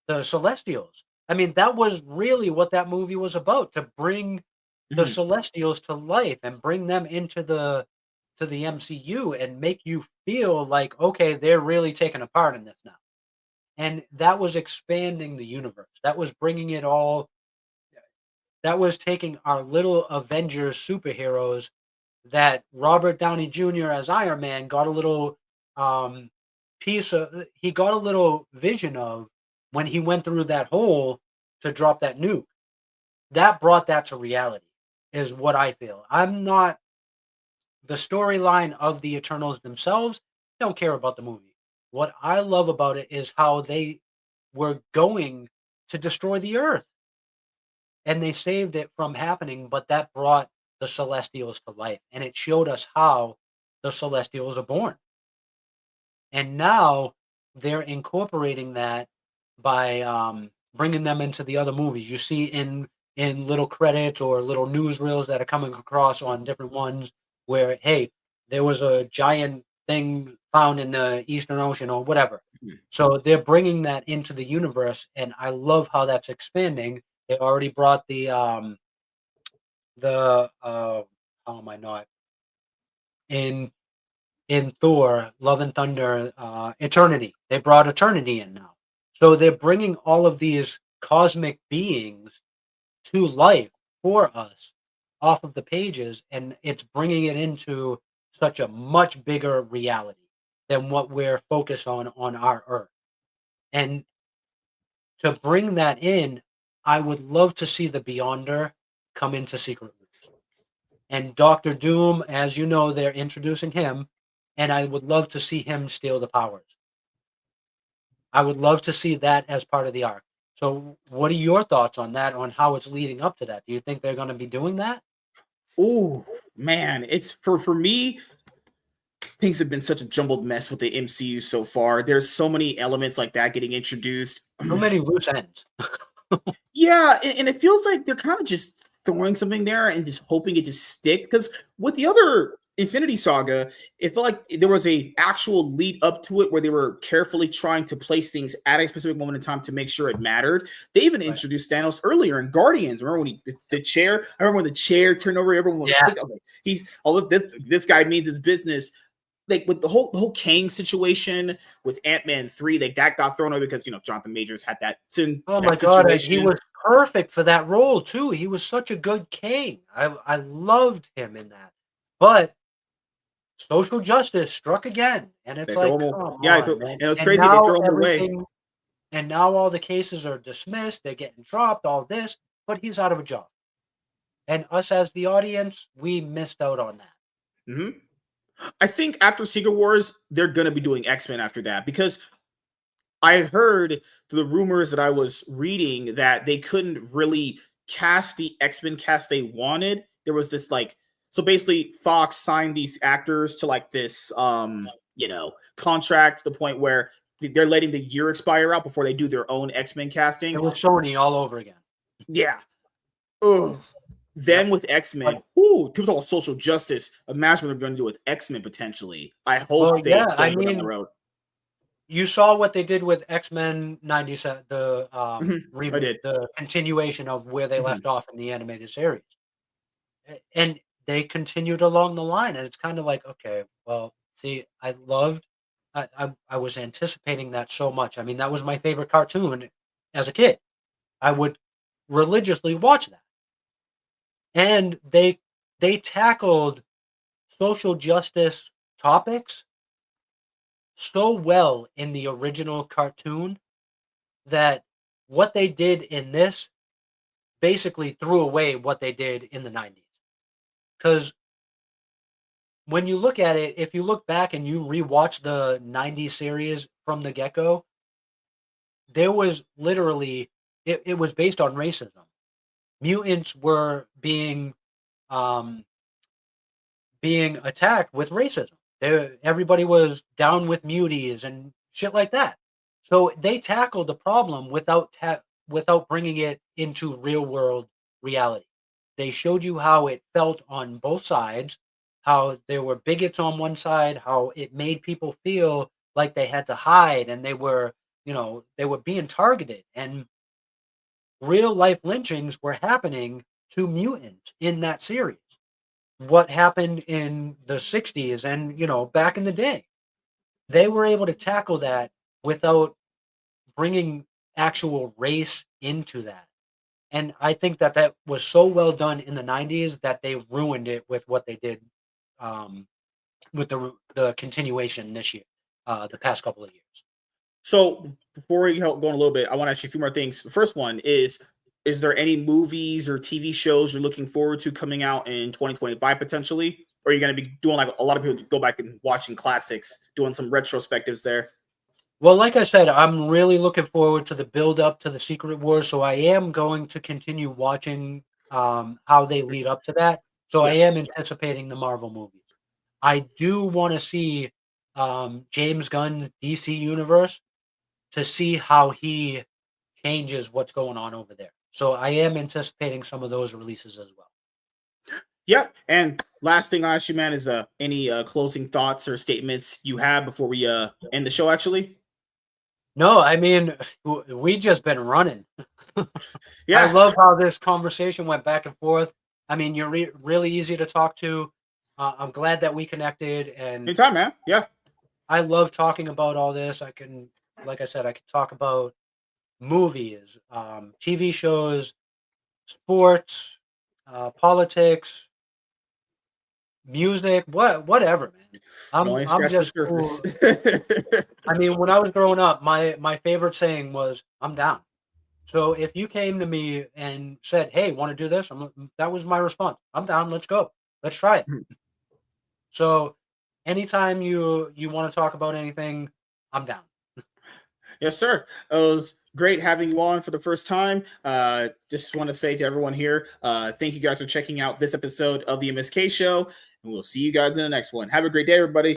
the Celestials. I mean, that was really what that movie was about, to bring the Mhm. Celestials to life and bring them into the MCU and make you feel like, okay, they're really taking a part in this now. And that was expanding the universe. That was bringing it all that was taking our little Avengers superheroes that Robert Downey Jr. as Iron Man got a little um, he got a little vision of when he went through that hole to drop that nuke. That brought that to reality, is what I feel. I'm not the storyline of the Eternals themselves. Don't care about the movie. What I love about it is how they were going to destroy the Earth and they saved it from happening, but that brought the Celestials to life, and it showed us how the Celestials are born. And now they're incorporating that by bringing them into the other movies. You see in little credits or little newsreels that are coming across on different ones where, hey, there was a giant thing found in the Eastern Ocean or whatever. Mhm. So they're bringing that into the universe, and I love how that's expanding. They already brought the how am I not in Thor, Love and Thunder, Eternity. They brought Eternity in now. So they're bringing all of these cosmic beings to life for us off of the pages, and it's bringing it into such a much bigger reality than what we're focused on our Earth. And to bring that in, I would love to see the Beyonder come into Secret Wars. And Doctor Doom, as you know, they're introducing him, and I would love to see him steal the powers. I would love to see that as part of the arc. So, what are your thoughts on that? On how it's leading up to that? Do you think they're going to be doing that? Oh man, it's for me. Things have been such a jumbled mess with the MCU so far. There's so many elements like that getting introduced. So many loose ends. Yeah, and it feels like they're kind of just throwing something there and just hoping it just sticks. Because with the other Infinity Saga, it felt like there was a actual lead up to it where they were carefully trying to place things at a specific moment in time to make sure it mattered. They even Right. introduced Thanos earlier in Guardians. Remember when the chair? I remember when the chair turned over, everyone was Yeah. freaked out. Like, he's all this guy means his business. Like with the whole Kang situation with Ant-Man 3, that got thrown over because Jonathan Majors had Oh my that god, and he situation. was perfect for that role too. He was such a good king. I loved him in that. But social justice struck again, and it's They throw like, him, come yeah, on, man. and it was And crazy. They now throw him away. everything and now all the cases are dismissed, they're getting dropped, all this, but he's out of a job. And us as the audience, we missed out on that. hmm I think after Secret Wars, they're gonna be doing X-Men after that because I had heard through the rumors that I was reading that they couldn't really cast the X-Men cast they wanted. There was this like so basically Fox signed these actors to like this contract to the point where they're letting the year expire out before they do their own X-Men It casting. was Sony all over again. Yeah. Ugh. Yep. Then with X-Men, But people talk about social justice. Imagine what they're going to do with X-Men potentially. I well, hope they yeah, I don't go down the mean, road. you saw what they did with X-Men 97, the I reboot, did. the continuation of where they Mhm. left off in the animated series. And they continued along the line, and it's kind of like, okay, well, see, I was anticipating that so much. I mean, that was my favorite cartoon as a kid. I would religiously watch that. And they tackled social justice topics so well in the original cartoon that what they did in this basically threw away what they did in the 90s. Because when you look at it, if you look back and you rewatch the 90s series from the get-go, there was literally it was based on racism. Mutants were um being attacked with racism. Everybody was down with muties and shit like that. So they tackled the problem without bringing it into real world reality. They showed you how it felt on both sides, how there were bigots on one side, how it made people feel like they had to hide and they were being targeted, and real life lynchings were happening to mutants in that series. What happened in the 60s and, back in the day. They were able to tackle that without bringing actual race into that. And I think that that was so well done in the 90s that they ruined it with what they did, um, with the continuation this year, the past couple of years. So before we go on a little bit, I want to ask you a few more things. The first one is there any movies or TV shows you're looking forward to coming out in 2025 potentially? Or are you going to be doing like a lot of people go back and watching classics, doing some retrospectives there? Well, like I said, I'm really looking forward to the build up to the Secret Wars, so I am going to continue watching how they lead up to that. So I Yeah. am anticipating the Marvel movies. I do want to see James Gunn's DC universe to see how he changes what's going on over there. So I am anticipating some of those releases as well. Yeah. And last thing I ask you, man, is any closing thoughts or statements you have before we end the show actually? No, I mean, we just been running. I Yeah. love how this conversation went back and forth. I mean, you're really easy to talk to. I'm glad that we connected, and Anytime, man. Yeah. I love talking about all this. Like I said, I can talk about movies, TV shows, sports, politics, music, whatever, man. We only I'm scratched the just surface. cool. I mean, when I was growing up, my favorite saying was, "I'm down." So if you came to me and said, "Hey, want to do this?" That was my response. I'm down. Let's go. Let's try it. So anytime you want to talk about anything, I'm down. Yes, sir. great having you on for the first time. Just want to say to everyone here, thank you guys for checking out this episode of the MSK Show, and we'll see you guys in the next one. Have a great day, everybody.